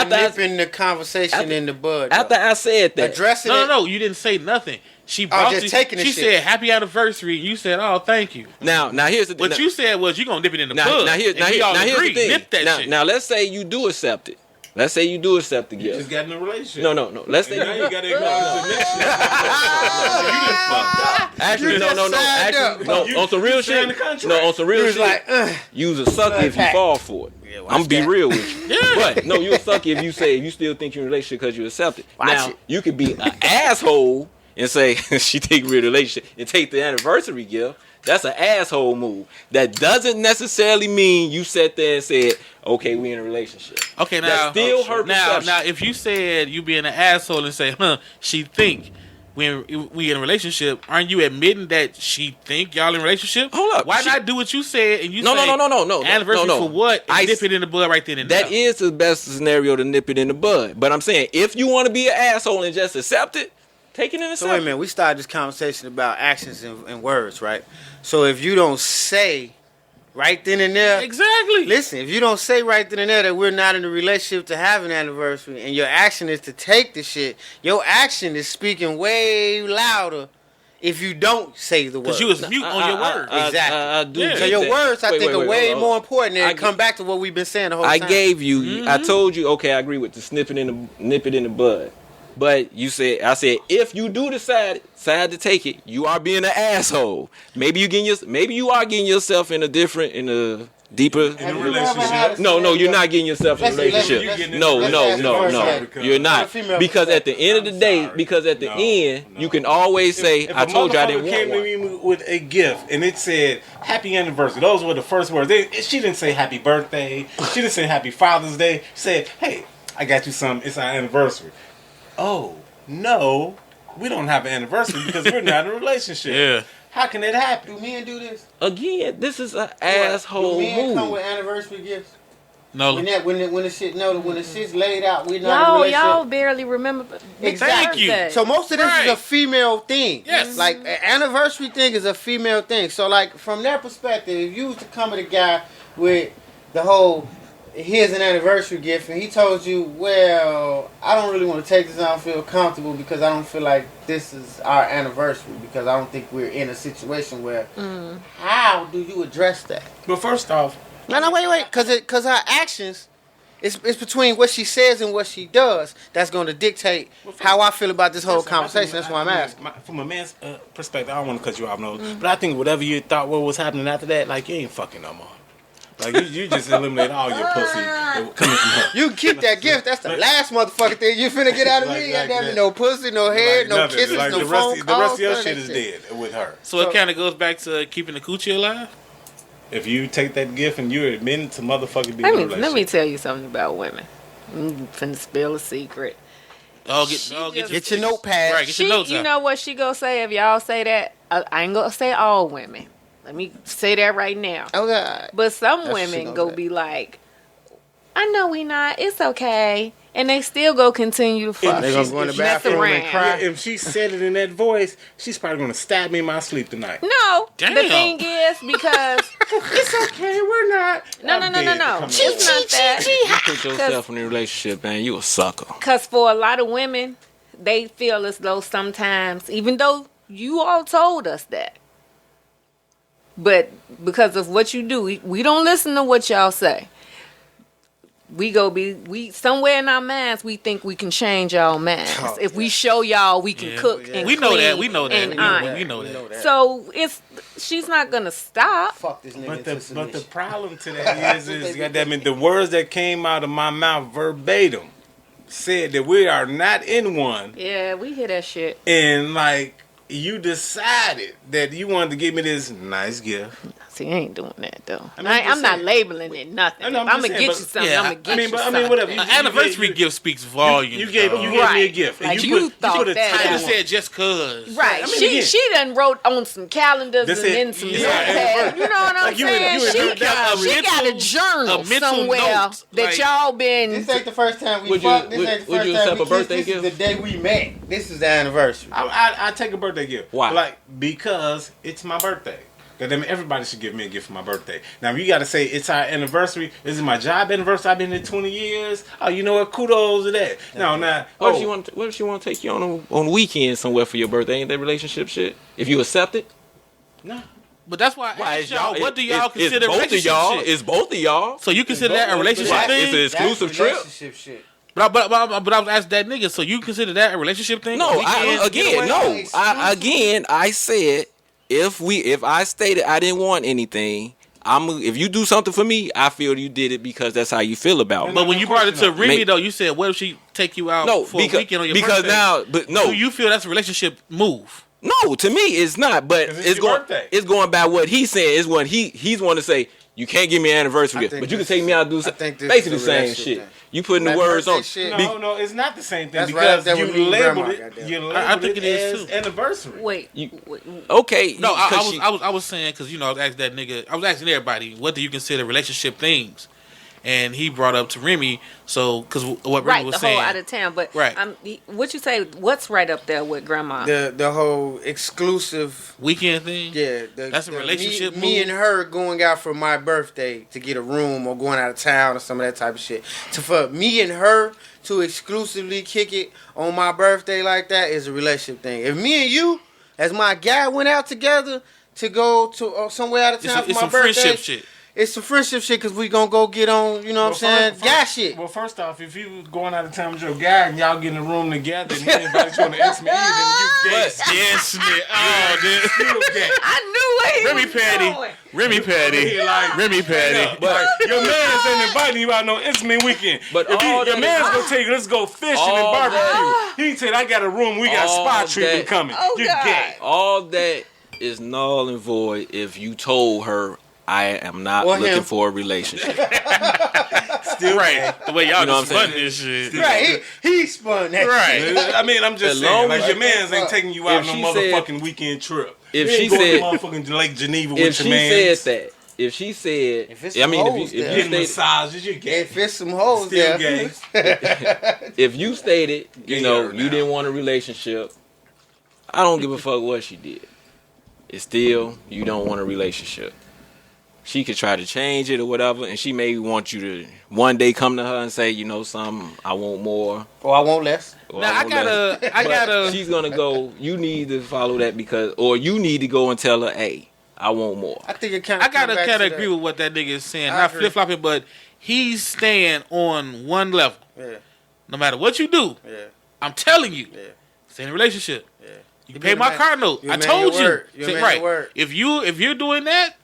nipping the conversation in the bud. After I said that, addressing no, you didn't say nothing. She brought just taking she said happy anniversary. You said, oh, thank you. Now here's the thing. What you said was you gonna dip it in the bud. Now here's the thing. Nip that shit. Now let's say you do accept it. Let's say you do accept the gift. You just got in a relationship. No. Let's say now you got to acknowledge the next shit. You just fucked up. Actually, no. On some real shit. On some real shit. You's a sucker if you fall for it. Yeah, I'm gonna be real with you. But no, you a sucker if you still think you're in a relationship because you accept it. Now you could be an asshole and say she take a real relationship and take the anniversary gift. That's an asshole move. That doesn't necessarily mean you sat there and said, okay, we in a relationship. Okay, now that's still her perception. Now, if you said you being an asshole and say, she think we in a relationship, aren't you admitting that she think y'all in a relationship? Hold up. Why not do what you said and you no, anniversary for what? And nip it in the bud right then and there. That is the best scenario to nip it in the bud. But I'm saying, if you want to be an asshole and just accept it, take it in the So wait a minute, we started this conversation about actions and words, right? So if you don't say right then and there, exactly. Listen, if you don't say right then and there that we're not in a relationship to have an anniversary, and your action is to take the shit, your action is speaking way louder. If you don't say the word, because you was mute on your words, exactly. So your words, I think, are way more important. And come back to what we've been saying the whole time. I gave you, I told you, okay, I agree with the nip it in the bud. But I said, if you do decide to take it, you are being an asshole. Maybe you are getting yourself in a deeper. In a relationship. No, you're not getting yourself in a relationship. No. You're not. Because at the end of the day, you can always say, If I told you I didn't a motherfucker want came one. to me with a gift and it said happy anniversary. Those were the first words. She didn't say happy birthday. She didn't say happy Father's Day. She said, hey, I got you something. It's our anniversary. Oh, no. We don't have an anniversary because we're not in a relationship. Yeah. How can it happen? Do men do this? Again, this is an asshole Do men come move. with anniversary gifts? No. When the shit's laid out, we're not in a relationship. Y'all barely remember. Exactly. Thank you. So most of this Right. is a female thing. Yes. Like an anniversary thing is a female thing. So like from that perspective, if you was to come at a guy with the whole here's an anniversary gift and he told you, well, I don't really want to take this, I don't feel comfortable because I don't feel like this is our anniversary because I don't think we're in a situation where how do you address that? But first off, No, wait, because her actions, it's between what she says and what she does that's going to dictate how I feel about this whole conversation. That's why I'm asking. From a man's perspective, I don't want to cut you off, Nola, but I think whatever you thought what was happening after that, like you ain't fucking no more. Like you just eliminate all your pussy coming from her. You can keep that gift. That's the last motherfucking thing you finna get out of me. Like Goddamn that. it, no pussy, no head, Like no nothing. kisses, Like no the phone calls. rest of your none of shit that is dead with her. So it kind of goes back to keeping the coochie alive. If you take that gift and you're admitting to motherfucking being in a relationship. Let me tell you something about women. I'm finna spill a secret. Get your notepad. Right, get your notes You out. know what she gonna say if y'all say that? I ain't gonna say all women. Let me say that right now. Oh God. But some That's what she women gonna go say. be like, I know we not. It's okay. And they still go continue to fuck. They gonna go in the Mess bathroom and around. cry. If she said it in that voice, she's probably gonna stab me in my sleep tonight. No. Damn. The thing is because It's okay, we're not. No. I'm dead to come It's over. not that. You put yourself in a relationship, man, you a sucker. Because for a lot of women, they feel as though sometimes, even though you all told us that, but because of what you do, we don't listen to what y'all say. We somewhere in our minds we think we can change y'all minds. If we show y'all we can cook and We know clean that. We know that. and iron. We know that. So she's not gonna stop. Fuck this nigga. But the problem to that is goddamn it, the words that came out of my mouth verbatim said that we are not in one, Yeah, we hear that shit. and like you decided that you wanted to give me this nice gift. See, I ain't doing that though. I mean, I'm I'm just not saying. labeling it nothing. I know, I'm I'm just gonna saying, get you but- something. yeah, I'm gonna get you I something. mean, whatever. An anniversary gift speaks volumes. You gave me a Right. gift, and Like, you you put thought a that. I title just on it. said just cause. Right. I mean, again, she done wrote on some calendars That's and it. then some Yeah. notepads. You know what I'm Like, you saying? in She that got a journal a mental somewhere note, that like- y'all been. This ain't the first time we Would you- fucked. This would- ain't the would first you time accept we a birthday kissed. This gift? is the day we met. This is the anniversary. I take a birthday gift. Why? Like, because it's my birthday. Goddamn it, everybody should give me a gift for my birthday. Now, you got to say it's our anniversary. This is my job anniversary. I've been here 20 years. Oh, you know what? Kudos to that. No, not. What if she want to take you on the weekend somewhere for your birthday? Ain't that relationship shit? If you accept it, No. But that's why I asked y'all, what do y'all it's consider both of relationship y'all? shit? It's both of y'all. So you consider that a relationship Right. thing? It's an exclusive That's trip. relationship shit. But I was asking that nigga. So you consider that a relationship thing? No, Weekends, getaway? I said if I stated I didn't want anything, if you do something for me, I feel you did it because that's how you feel about me. But when you brought it to Remy, Make- though, you said, "What if she take you out No, for a weekend on your because birthday?" now, but no, Do you feel that's a relationship move? no, to me it's not. But 'Cause it's it's your going, birthday. it's going by what he's saying. It's when he's want to say you can't give me an anniversary gift, think but you can this take me out and do I think this basically is the a same relationship shit. thing. You putting the That words birthday on. shit. No, it's not the same thing That's right up because there you with me and labeled grandma, it. goddamn. You labeled I think it is, as too. anniversary. Wait. Okay, No, because I was saying because I was asking that nigga. I was asking everybody, what do you consider relationship things? And he brought up to Remy. So because what Remy Right, was the saying, whole out of town. But Right. What you say? What's right up there with grandma? The whole exclusive. weekend thing. Yeah, That's a relationship Me move? and her going out for my birthday to get a room or going out of town or some of that type of shit. For me and her to exclusively kick it on my birthday like that is a relationship thing. If me and you, as my guy, went out together to go to somewhere out of town It's for some my birthday, friendship shit. it's some friendship shit because we gonna go get on, you know what I'm saying? Guy shit. Well, first off, if you was going out of town with your guy and y'all get in a room together and he invited you on the intimate evening, you gay. Yes, man. Oh, dude. Still gay. I knew where he Remy was Patty. going. Remy Patty. Remy Patty. But your man's ain't inviting you out no intimate weekend. But if all your that man's is- gonna tell you, let's go fishing and all barbecue. that- He said, I got a room, we got all spa treatment that- coming. Oh, You're God. gay. All that is null and void if you told her I am not Or looking him. for a relationship. Still right. The way y'all You know just what I'm spun this shit. Right, he spun that Right. shit. I mean, I'm just As saying, long like as- your man's ain't taking you out If on she no said- motherfucking weekend trip. If You ain't she going said- to motherfucking Lake Geneva If with she your man. said that, if she said, If it's I mean, some if hoes you, there. if Getting you stated, massages, you're gay. If it's some hoes Still there. gay. if you stated, you know, Gay you now. didn't want a relationship, I don't give a fuck what she did. It's still you don't want a relationship. She could try to change it or whatever, and she may want you to one day come to her and say, you know, something, I want more. Or I want less. Or Now, I want less. gotta. She's gonna go. You need to follow that because, or you need to go and tell her, hey, I want more. I think it kind I gotta kind of agree with what that nigga is saying. I Not agree. flip flopping, but he's staying on one level. Yeah, No matter what you do, yeah, I'm telling you, yeah. stay in a relationship. Yeah. You You pay be a my man- car note. you a I man told your you. word. You a Say, man right. your word. If you're doing that,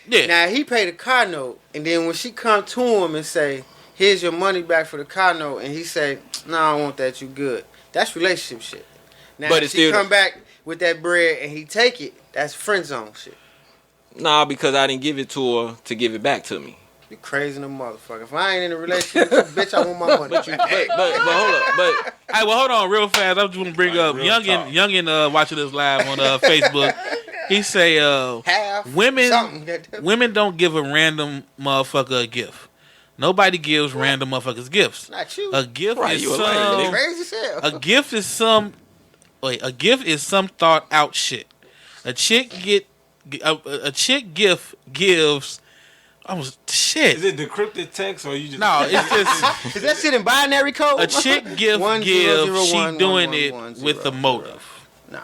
yeah. Now he paid a car note, and then when she come to him and say, "Here's your money back for the car note," and he say, "No, I don't want that. You good." That's relationship shit. Now But if it's she still- come back with that bread and he take it, that's friend zone shit. Nah, because I didn't give it to her to give it back to me. You crazy in the motherfucker. If I ain't in a relationship with you, bitch, I want my money. But hold up, but All right, well, hold on real fast. I just want to bring up Real talk. Youngin watching this live on Facebook. He say, half women something. women don't give a random motherfucker a gift. Nobody gives random motherfuckers gifts. Not you. A gift Right, is you a lame some. nigga. Crazy shit. A gift is some. Wait, a gift is some thought out shit. A chick gift gives. Almost shit. Is it decrypted text or you just... No, it's just Is that shit in binary code? a chick gift 1 0 gives. 0 She 1 doing 1 it 1 0 with a 0. motive No,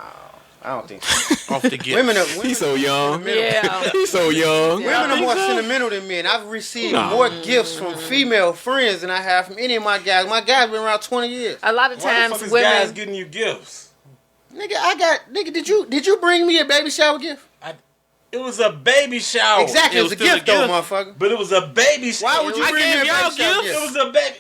I don't think so. off the gift. Women he's so young. Yeah. He's so young. Women are more sentimental than men. I've received Nah. more gifts from female friends than I have from any of my guys. My guys been around 20 years. A lot of Why the times fuck is guys women. getting you gifts? Nigga, did you bring me a baby shower gift? It was a baby shower. Exactly, It it was was a still a gift though, gift. motherfucker. But it was a baby shower. Why would you I bring me gave a y'all baby shower gifts? It gift? was a baby.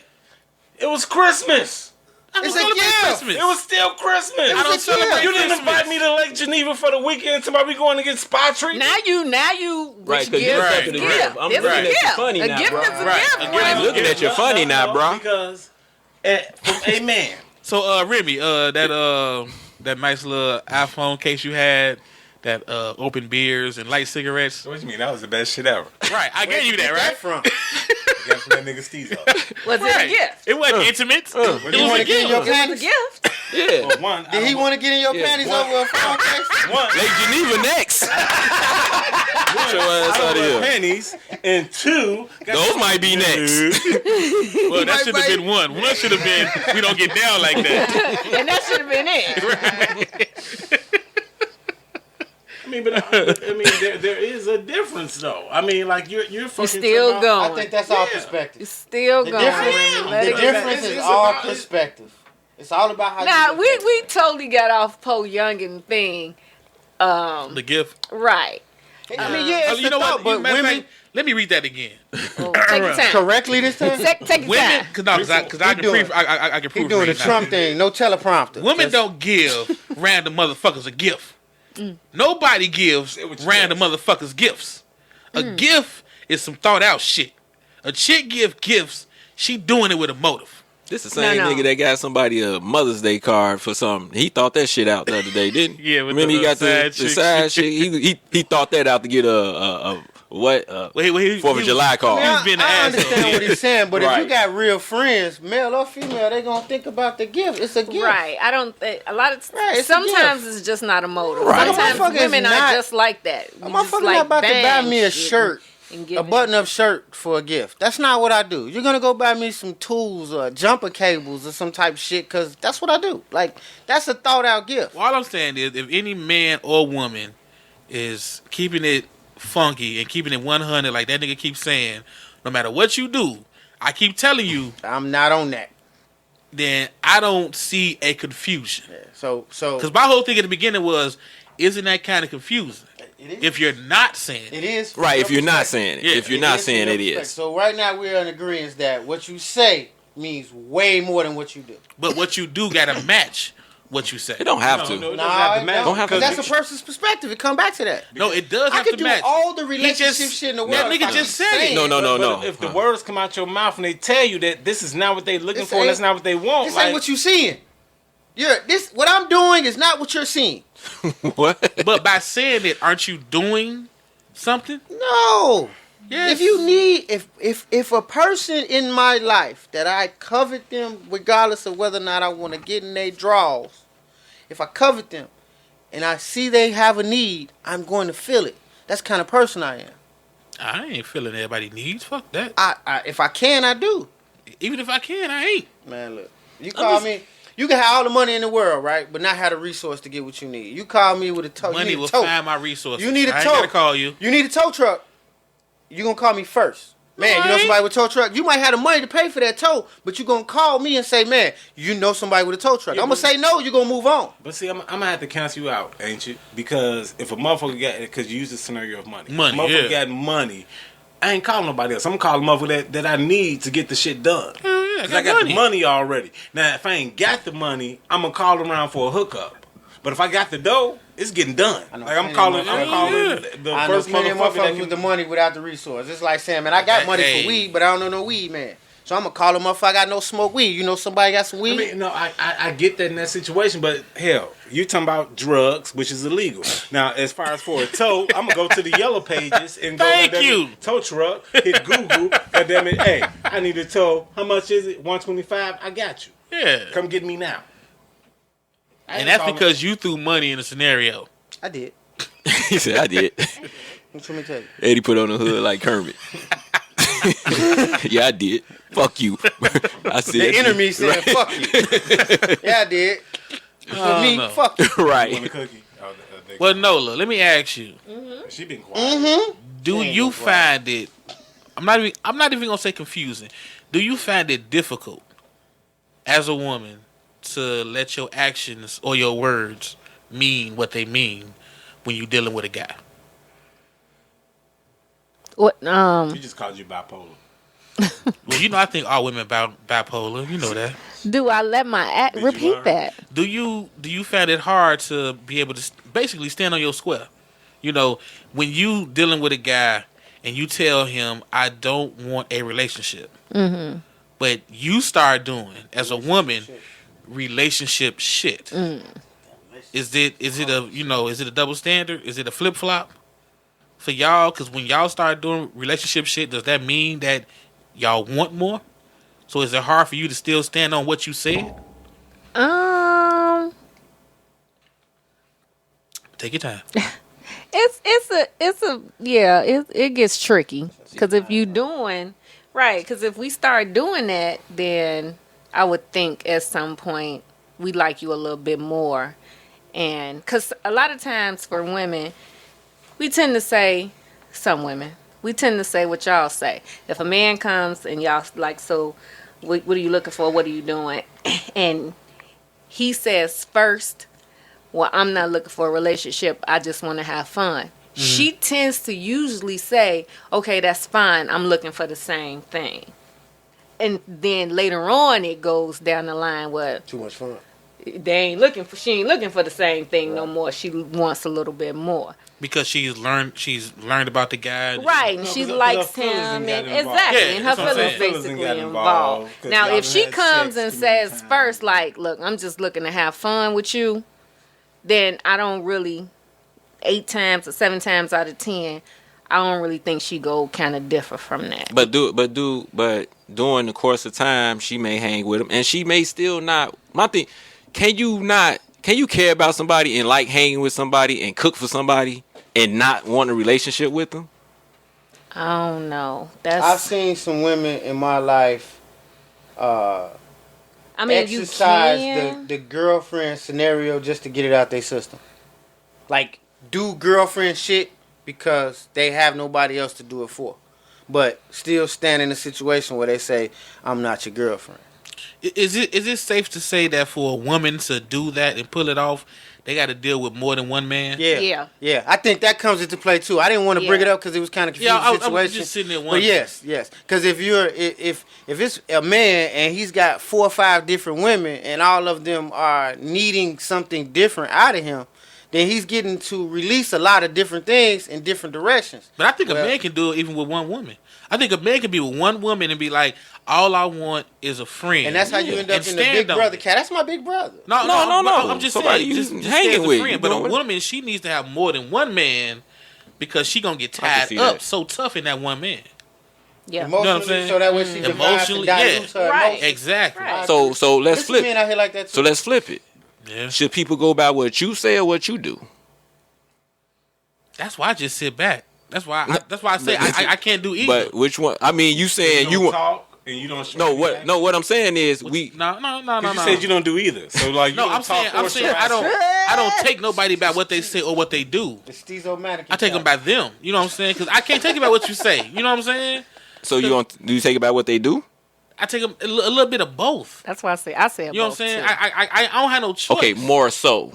It was Christmas. It's Don't a celebrate gift. Christmas. It was still Christmas. I don't It's a gift. celebrate You didn't Christmas. invite me to Lake Geneva for the weekend. Tomorrow we going to get spa treatment. Now you. Right, which because you're gift accepting is the a gift. I'm It's looking a at you gift. funny A now, gift bro. is a Right. gift. A gift Well, is a Looking at you funny now, bro. Because from a man. So, Remy, that nice little iPhone case you had, that open beers and light cigarettes. What you mean? That was the best shit ever. Right, I gave you that, right? From? Got from that nigga Stezo. was it a Right. gift? It wasn't intimate. It You was want a to get in your gift. It was a panties? gift. Yeah. Well, one, Did he want to get in your Yeah. panties over a phone case? One, Lake Geneva next. Get your ass out of here. pennies, and two, Those might be next. Well, that should have been one. One should have been, we don't get down like that. And that should have been it. I mean, there is a difference though. I mean, like you're fucking still talking about- going. I think that's all Yeah. perspective. It's still The going. difference, Let the it go. difference is It's all about- perspective. It's all about how Now you we look at we it. totally got off Poe Youngin thing. The gift. Right. I mean, yeah, it's you a know thought, what? but Matter of women fact, let me read that again. Well, take your time. correctly this time. Take your Women, time. because I He can doing- proof. I can He prove doing the right now. Trump thing, no teleprompter. Women Just- don't give random motherfuckers a gift. Nobody gives Say what you random want. motherfuckers gifts. A gift is some thought out shit. A chick give gifts, she doing it with a motive. This the same No. nigga that got somebody a Mother's Day card for something. He thought that shit out the other day, didn't he? Yeah, with Remember the he got side the chick side shit. chick. He thought that out to get a Wait, 4th of July card. He was being an I asshole. understand what he's saying, but if Right. you got real friends, male or female, they gonna think about the gift. It's a gift. Right. I don't think a lot of Right, it's a sometimes gift. it's just not a motive. Right. Sometimes Motherfucker is women are not- just like that. A We motherfucker just not like about to buy bang me a shit shirt, and give a it- button-up shirt for a gift. That's not what I do. You're gonna go buy me some tools or jumper cables or some type of shit, because that's what I do. Like, that's a thought-out gift. All I'm saying is, if any man or woman is keeping it funky and keeping it 100, like that nigga keeps saying, no matter what you do, I keep telling you, I'm not on that. then I don't see a confusion. Yeah. So Because my whole thing at the beginning was, isn't that kind of confusing? it is. If you're not saying It is. Right, if you're not saying it. Yeah. If you're not saying it is. is. So right now we're in agreement that what you say means way more than what you do. But what you do gotta match what you say. It don't have to. No, it doesn't Nah, have to match. Don't have to. Because that's Because a person's perspective. It come back to that. No, it does I have could to do match. all the relationship just- shit in the world. that nigga if I just keep said it. saying No, no, But no. if the words come out your mouth and they tell you that this is not what they looking This for, and that's ain't- not what they want, This ain't what you seeing. What I'm doing is not what you're seeing. What? But by saying it, aren't you doing something? No. Yes. If you need, if a person in my life that I covet them, regardless of whether or not I want to get in their draws, if I covet them and I see they have a need, I'm going to feel it. That's the kind of person I am. I ain't feeling everybody needs. Fuck that. I if I can, I do. Even if I can, I ain't. Man, look, you call me. You can have all the money in the world, right? But not have the resource to get what you need. You call me with a tow. Money you need will a tow. find my resources. You need a I ain't tow. gotta call you. You need a tow truck. You gonna call me first. Man, you know Right. somebody with a tow truck? You might have the money to pay for that tow, but you gonna call me and say, man, you know somebody with a tow truck. Yeah, I'm gonna say no, you gonna move on. But see, I'm gonna have to cancel you out, ain't you? Because if a motherfucker got, because you use the scenario of money. Money, If a motherfucker yeah. got money, I ain't calling nobody else. I'm calling a motherfucker that I need to get the shit done. Hell yeah, Because I got the money already. Now, if I ain't got the money, I'm gonna call around for a hookup. But if I got the dough, it's getting done. I know Like I'm plenty calling of the I know first plenty of motherfucker that motherfuckers can. with the money without the resource. It's like saying, man, I got money Hey. for weed, but I don't know no weed, man. So I'm gonna call them up if I got no smoke weed. You know somebody got some weed? I mean, no, I get that in that situation, but hell, you talking about drugs, which is illegal. Now, as far as for a tow, I'm gonna go to the yellow pages and go. Thank goddamn you. it, tow truck, hit Google. Goddamn it, hey, I need a tow. How much is it? $125. I got you. Yeah. Come get me now. I And ain't that's calling- because you threw money in the scenario. I did. He said, I did. Let me tell you. Eddie put on the hood like Kermit. Yeah, I did. Fuck you. I said. The enemy said, fuck you. Yeah, I did. For me, no. fuck you. Want a Right. cookie? Oh, they- Well, Nola, let me ask you: she been quiet. do you find it? I'm not even gonna say confusing. Do you find it difficult as a woman to let your actions or your words mean what they mean when you're dealing with a guy? What? She just called you bipolar. Well, you know, I think all women bipolar. You know that. Do I let my act Did you repeat learn? that? Do you find it hard to be able to basically stand on your square? You know, when you dealing with a guy and you tell him, I don't want a relationship, but you start doing as a woman relationship shit. Is it a double standard? Is it a flip flop for y'all? Because when y'all start doing relationship shit, does that mean that y'all want more? So is it hard for you to still stand on what you said? Take your time. It gets tricky because if you doing right, because if we start doing that, then I would think at some point we like you a little bit more, and because a lot of times for women, we tend to say, some women, we tend to say what y'all say. If a man comes and y'all like, so what are you looking for? What are you doing? And he says first, well, I'm not looking for a relationship. I just want to have fun. She tends to usually say, okay, that's fine. I'm looking for the same thing. And then later on, it goes down the line where Too much fun. she ain't looking for the same thing no more. She wants a little bit more. Because she's learned about the guy. Right, and No, she 'cause her likes feelings him, ain't got and involved. exactly, Yeah, and her that's what I'm feelings saying. Feelings basically ain't got involved. involved, 'cause Now, y'all if done she had comes sex and too many says times. first, like, look, I'm just looking to have fun with you, then I don't really, 8 times or 7 times out of 10, I don't really think she go kind of differ from that. But during the course of time, she may hang with him, and she may still not. My thing, can you care about somebody and like hanging with somebody and cook for somebody and not want a relationship with them? I don't know. I've seen some women in my life I mean, you exercise can. the girlfriend scenario just to get it out their system. Like, do girlfriend shit because they have nobody else to do it for, but still stand in a situation where they say, "I'm not your girlfriend." Is it safe to say that for a woman to do that and pull it off, they got to deal with more than one man? Yeah. I think that comes into play too. I didn't want to bring it up because it was kind of confusing situation. I was just sitting there but wondering. yes, because if it's a man and he's got 4 or 5 different women and all of them are needing something different out of him, then he's getting to release a lot of different things in different directions. But I think a man can do it even with one woman. I think a man can be with one woman and be like, all I want is a friend. And that's how you end up in the big brother cat. That's my big brother. No. I'm just saying, you just hanging as a with. friend. But a woman, she needs to have more than one man because she gonna get tied up so tough in that one man. Yeah. Emotionally, You know what I'm saying? so that way she can Emotionally, dilute her Right. emotions. Exactly. Right. So let's There's flip. men out here like that too. So let's flip it. Yeah. Should people go by what you say or what you do? That's why I just sit back. That's why I say I can't do either. But which one? I mean, you saying you don't want? talk and you don't. No, what? No, what I'm saying is we. No. You said you don't do either. So like, you No, don't I'm saying talk or I don't take nobody by what they say or what they do. The Stezo-matic. I take them by them. You know what I'm saying? Because I can't take it by what you say. You know what I'm saying? So do you take it by what they do? I take them a little bit of both. That's why I say You know what I'm saying? I don't have no choice. Okay, more so.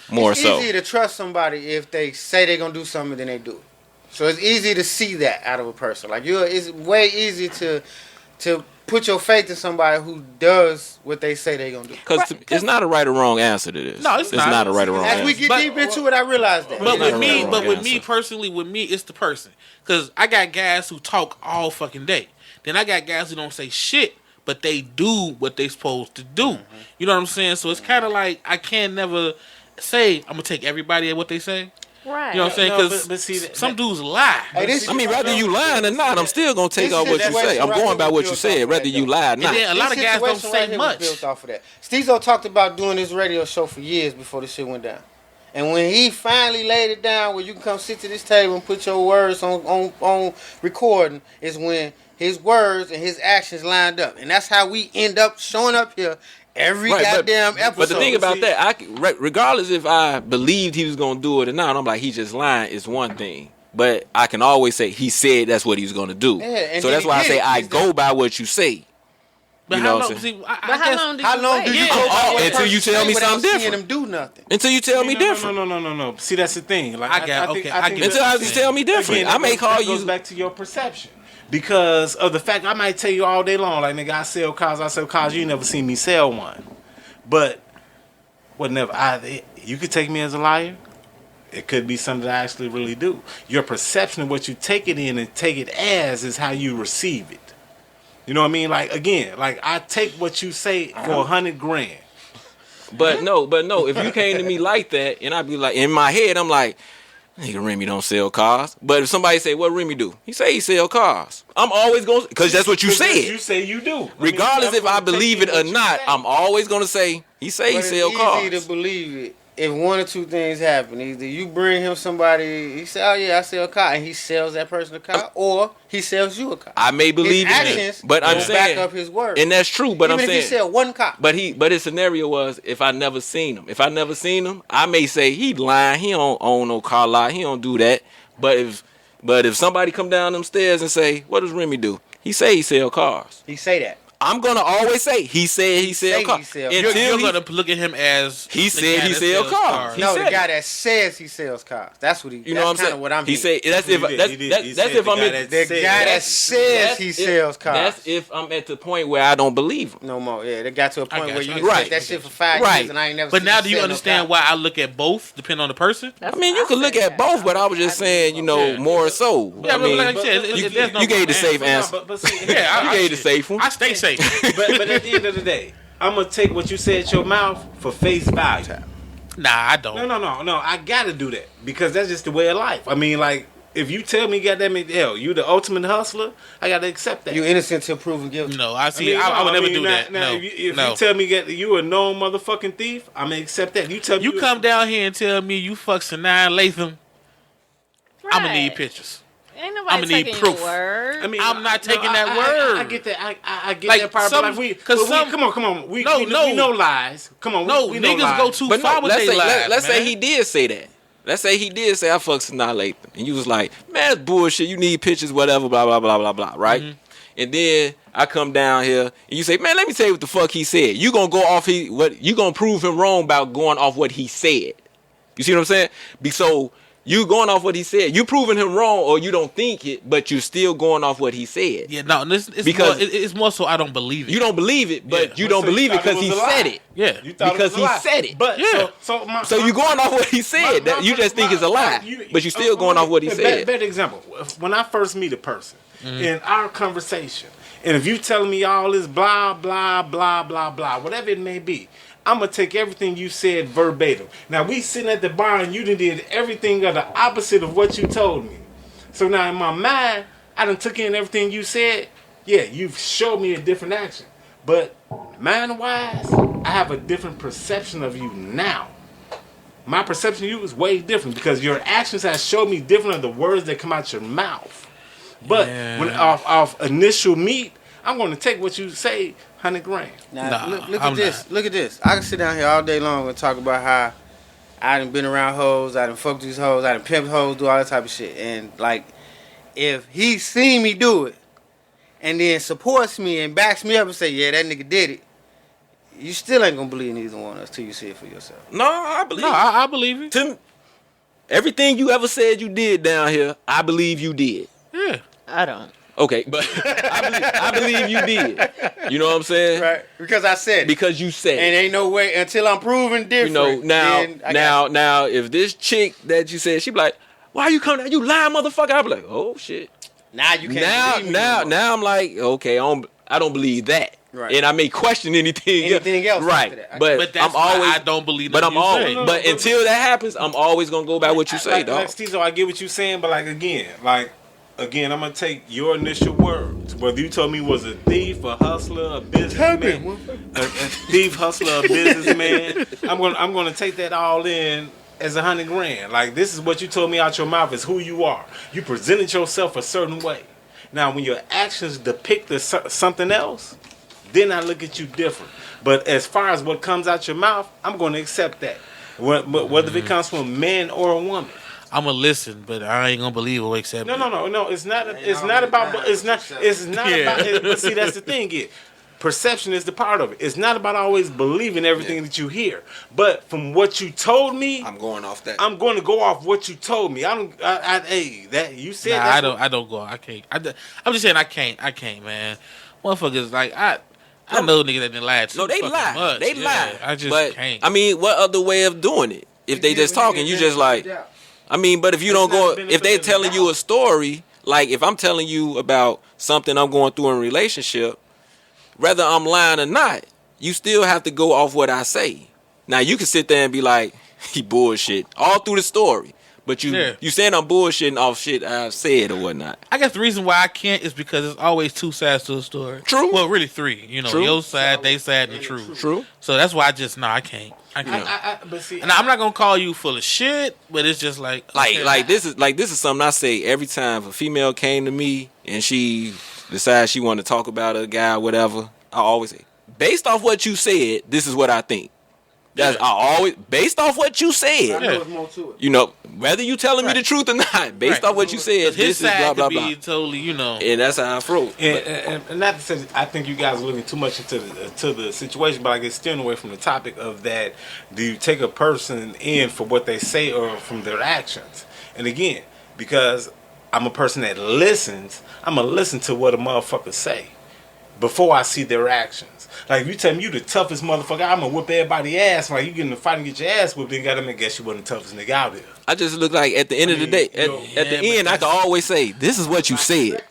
It's easy to trust somebody if they say they're gonna do something, then they do it. So it's easy to see that out of a person. Like it's way easy to put your faith in somebody who does what they say they're gonna do. Because it's not a right or wrong answer to this. No, it's not. a right or wrong As we answer. get deep into it, I realize that. But with me, answer. personally, it's the person. Because I got guys who talk all fucking day. Then I got guys who don't say shit, but they do what they supposed to do. Mm-hmm. You know what I'm saying? So it's kind of like I can't never say I'm gonna take everybody at what they say. Right. You know what I'm saying? No, Because but see, some dudes lie. I mean, whether you lying or not, I'm still gonna take off what you say. I'm going by what you said, whether you lie or And not. then a lot of guys don't This situation say right here was much. built off of that. Stezo talked about doing this radio show for years before this shit went down. And when he finally laid it down where you can come sit to this table and put your words on recording is when his words and his actions lined up. And that's how we end up showing up here every goddamn episode. But the thing about that, regardless if I believed he was gonna do it or not, I'm like, he just lying is one thing. But I can always say he said that's what he was gonna do. Yeah, and so then that's he why I did say it. I He's go by what you say. But You how know long? what I'm saying? See, But how long do you Yeah. go by what until you tell me without something seeing different. them do nothing. Until you tell me different. No. See, that's the thing. Like, I get think it. Until I just tell me different. Again, I may call that goes you. back to your perception. Because of the fact I might tell you all day long, like, nigga, I sell cars, you ain't never seen me sell one. But you could take me as a liar. It could be something that I actually really do. Your perception of what you take it in and take it as is how you receive it. You know what I mean? Like, again, like, I take what you say for $100,000. But no. If you came to me like that, and I'd be like, in my head, I'm like, nigga, Remy don't sell cars. But if somebody say, what Remy do? He say he sell cars. I'm always going, because that's what you said. You say you do. Regardless if I believe it or not, I'm always going to say, he say he But sell it's cars. easy to believe it if one or two things happen. Either you bring him somebody, he say, oh yeah, I sell a car, and he sells that person a car, or he sells you a car. I may believe his in actions it, but I'm will saying, back up his word. and that's true. But Even I'm if saying, he sell one car. but his scenario was if I never seen him. If I never seen him, I may say he lying. He don't own no car lot. He don't do that. But if somebody come down them stairs and say, what does Remy do? He say he sell cars. He say that. I'm gonna always say he said he sell say cars. he sell You're Until gonna look at him as he the said guy he that sell sells cars. He No, said the it. guy that says he sells cars. That's what he. You know what I'm saying? What I'm he hearing. said that's if that's if I'm in. The guy that says he sells cars. That's if I'm at the point where I don't believe him. No more. Yeah, they got to a point got where you. you Right. take that shit for 5 Right. years and I ain't never. But seen now you do you sell no understand car. why I look at both, depending on the person? I mean, you can look at both, but I was just saying, you know, more so. Yeah, I but mean, like I said, there's no you gave the wrong safe answer. answer. But see, Yeah, You gave the safe one. I stay safe. but at the end of the day, I'm gonna take what you said your mouth for face value. Nah, I don't. No. I gotta do that because that's just the way of life. I mean, like, if you tell me, goddamn it, hell, you the ultimate hustler, I gotta accept that. You innocent till proven guilty. No, I see. I would never do that. Now, No, if you no. tell me you a known motherfucking thief, I'm gonna accept that. You tell me You come down here and tell me you fuck Sanaa Latham, I'm gonna need Right. pictures. Ain't nobody I'ma need taking proof. your word. I mean, I'm not taking that I word. get that. I get Like, that part. some- but like cause but some- come on. We No. know lies. Come on. No, we know niggas lies. go too But far no, with let's they say lies, let's say man. he did say that. let's say he did say I fucked Sanaa Lathan, and you was like, man, that's bullshit. You need pictures, whatever, blah blah blah blah blah, right? Mm-hmm. And then I come down here and you say, man, let me tell you what the fuck he said. You gonna go off you gonna prove him wrong about going off what he said. You see what I'm saying? So you going off what he said. You proving him wrong, or you don't think it, but you're still going off what he said. Yeah, no, it's more so I don't believe it. You don't believe it, but you don't believe it because he said it. Yeah, because he said it. But yeah. So you going off what he said. That you just think it's a lie, but you still going off what he said. Better example. When I first meet a person in our conversation, and if you telling me all this blah blah blah blah blah, whatever it may be, I'm going to take everything you said verbatim. Now, we sitting at the bar and you done did everything of the opposite of what you told me. So now in my mind, I done took in everything you said. Yeah, you've showed me a different action. But mind-wise, I have a different perception of you now. My perception of you is way different because your actions have showed me different of the words that come out your mouth. But when off initial meet, I'm going to take what you say 100 grand. Now, look at this. Look at this. I can sit down here all day long and talk about how I done been around hoes, I done fucked these hoes, I done pimped hoes, do all that type of shit. And, like, if he seen me do it and then supports me and backs me up and say, yeah, that nigga did it, you still ain't going to believe neither one of us till you see it for yourself. No, I believe it. I believe it. Tim, everything you ever said you did down here, I believe you did. Yeah. I don't. Okay, but I believe you did. You know what I'm saying? Right. Because I said it. Because you said it. And ain't no way until I'm proven different. You know, now, if this chick that you said, she be like, why you come down? You lying motherfucker. I be like, oh shit. Now you can't believe me now I'm like, okay, I don't believe that. Right. And I may question anything else. Right. After that. But that's I'm always, why I don't believe but that I'm always, but until that happens, I'm always gonna go by what you say, dog. Like Stezo, I get what you're saying, but again, I'm gonna take your initial words. Whether you told me was a thief, a hustler, a businessman, a thief, hustler, a businessman, I'm gonna take that all in as 100 grand. Like, this is what you told me out your mouth is who you are. You presented yourself a certain way. Now, when your actions depict something else, then I look at you different. But as far as what comes out your mouth, I'm gonna accept that, whether it comes from a man or a woman. I'm gonna listen, but I ain't gonna believe or accept. No. It's not about. But see, that's the thing. Perception is the part of it. It's not about always believing everything that you hear. But from what you told me, I'm going off that. I'm going to go off what you told me. That you said. Nah, I don't go. I can't. I'm just saying I can't, man. Motherfuckers like I know niggas that didn't lie. No, they lie. Much. They lie. I just can't. I mean, what other way of doing it? If they just talking, you just like. I mean, but if you don't go, if they telling you a story, like if I'm telling you about something I'm going through in a relationship, whether I'm lying or not, you still have to go off what I say. Now you can sit there and be like, he bullshit all through the story, but you saying I'm bullshitting off shit I've said or whatnot. I guess the reason why I can't is because there's always two sides to a story. True. Well, really three. You know, True. your side, they side, and the truth. True. So that's why I can't. But see, and I'm not gonna call you full of shit, but it's just like this is something I say every time a female came to me and she decides she want to talk about a guy or whatever. I always say, based off what you said, this is what I think. That's I always based off what you said. I know there's more to it. You know, whether you telling me the truth or not, based off what you said, his this is blah blah could blah. be totally, you know, and that's how I froze. And not to say I think you guys are looking too much into the situation, but I get steering away from the topic of that. Do you take a person in for what they say or from their actions? And again, because I'm a person that listens, I'm gonna listen to what a motherfucker say before I see their actions. Like, if you tell me you the toughest motherfucker, I'm gonna whip everybody's ass. Like, you get in a fight and get your ass whipped, then gotta guess you wasn't the toughest nigga out there. I just look like at the end of the day, at the end, I can always say, this is what you said.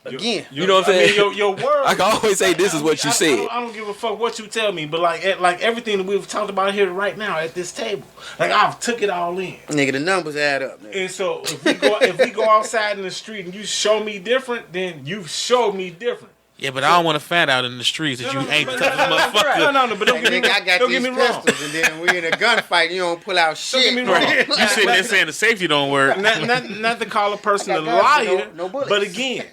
Again, you know what I'm saying? I mean, your word. I can always say, this is what you said. I don't give a fuck what you tell me, but like everything that we've talked about here right now at this table, like I've took it all in. Nigga, the numbers add up. Nigga. And so if we go outside in the street and you show me different, then you showed me different. Yeah, but I don't want to find out in the streets that you ain't the toughest motherfucker. No, but don't get me wrong. I got these pistols, and then we in a gunfight, you don't pull out shit. Don't get me wrong. You sitting there saying the safety don't work. Not to call a person a liar, but again,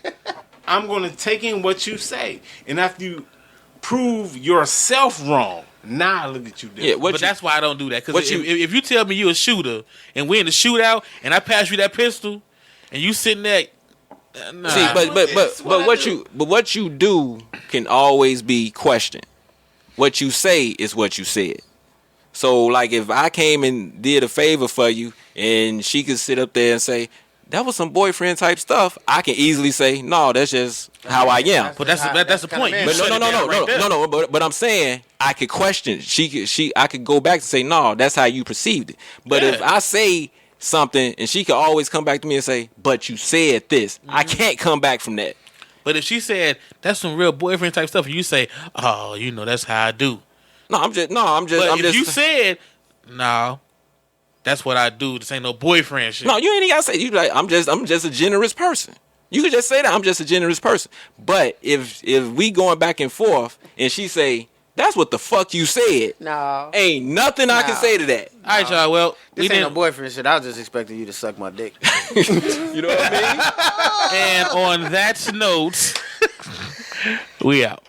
I'm going to take in what you say, and after you prove yourself wrong, Now look at you. Yeah, But that's why I don't do that. what Because you- if you tell me you a shooter and we in the shootout and I pass you that pistol and you sitting there, nah. See, but what you do can always be questioned. What you say is what you said. So like if I came and did a favor for you and she could sit up there and say that was some boyfriend type stuff, I can easily say no, that's just how I am. But that's the point. You But shut it down right there. no. But I'm saying I could question. I could go back and say no, that's how you perceived it. But Yeah. if I say something and she could always come back to me and say, but you said this, I can't come back from that. But if she said that's some real boyfriend type stuff, and you say, "Oh, that's how I do." I'm But just. if you said, "No, that's what I do. This ain't no boyfriend shit." No, you ain't even gotta say. You like I'm just a generous person. You could just say that I'm just a generous person. But if we going back and forth and she say that's what the fuck you said, No. ain't nothing I can say to that. All right, y'all. Well, This ain't no boyfriend shit. I was just expecting you to suck my dick. You know what I mean? and on that note, we out.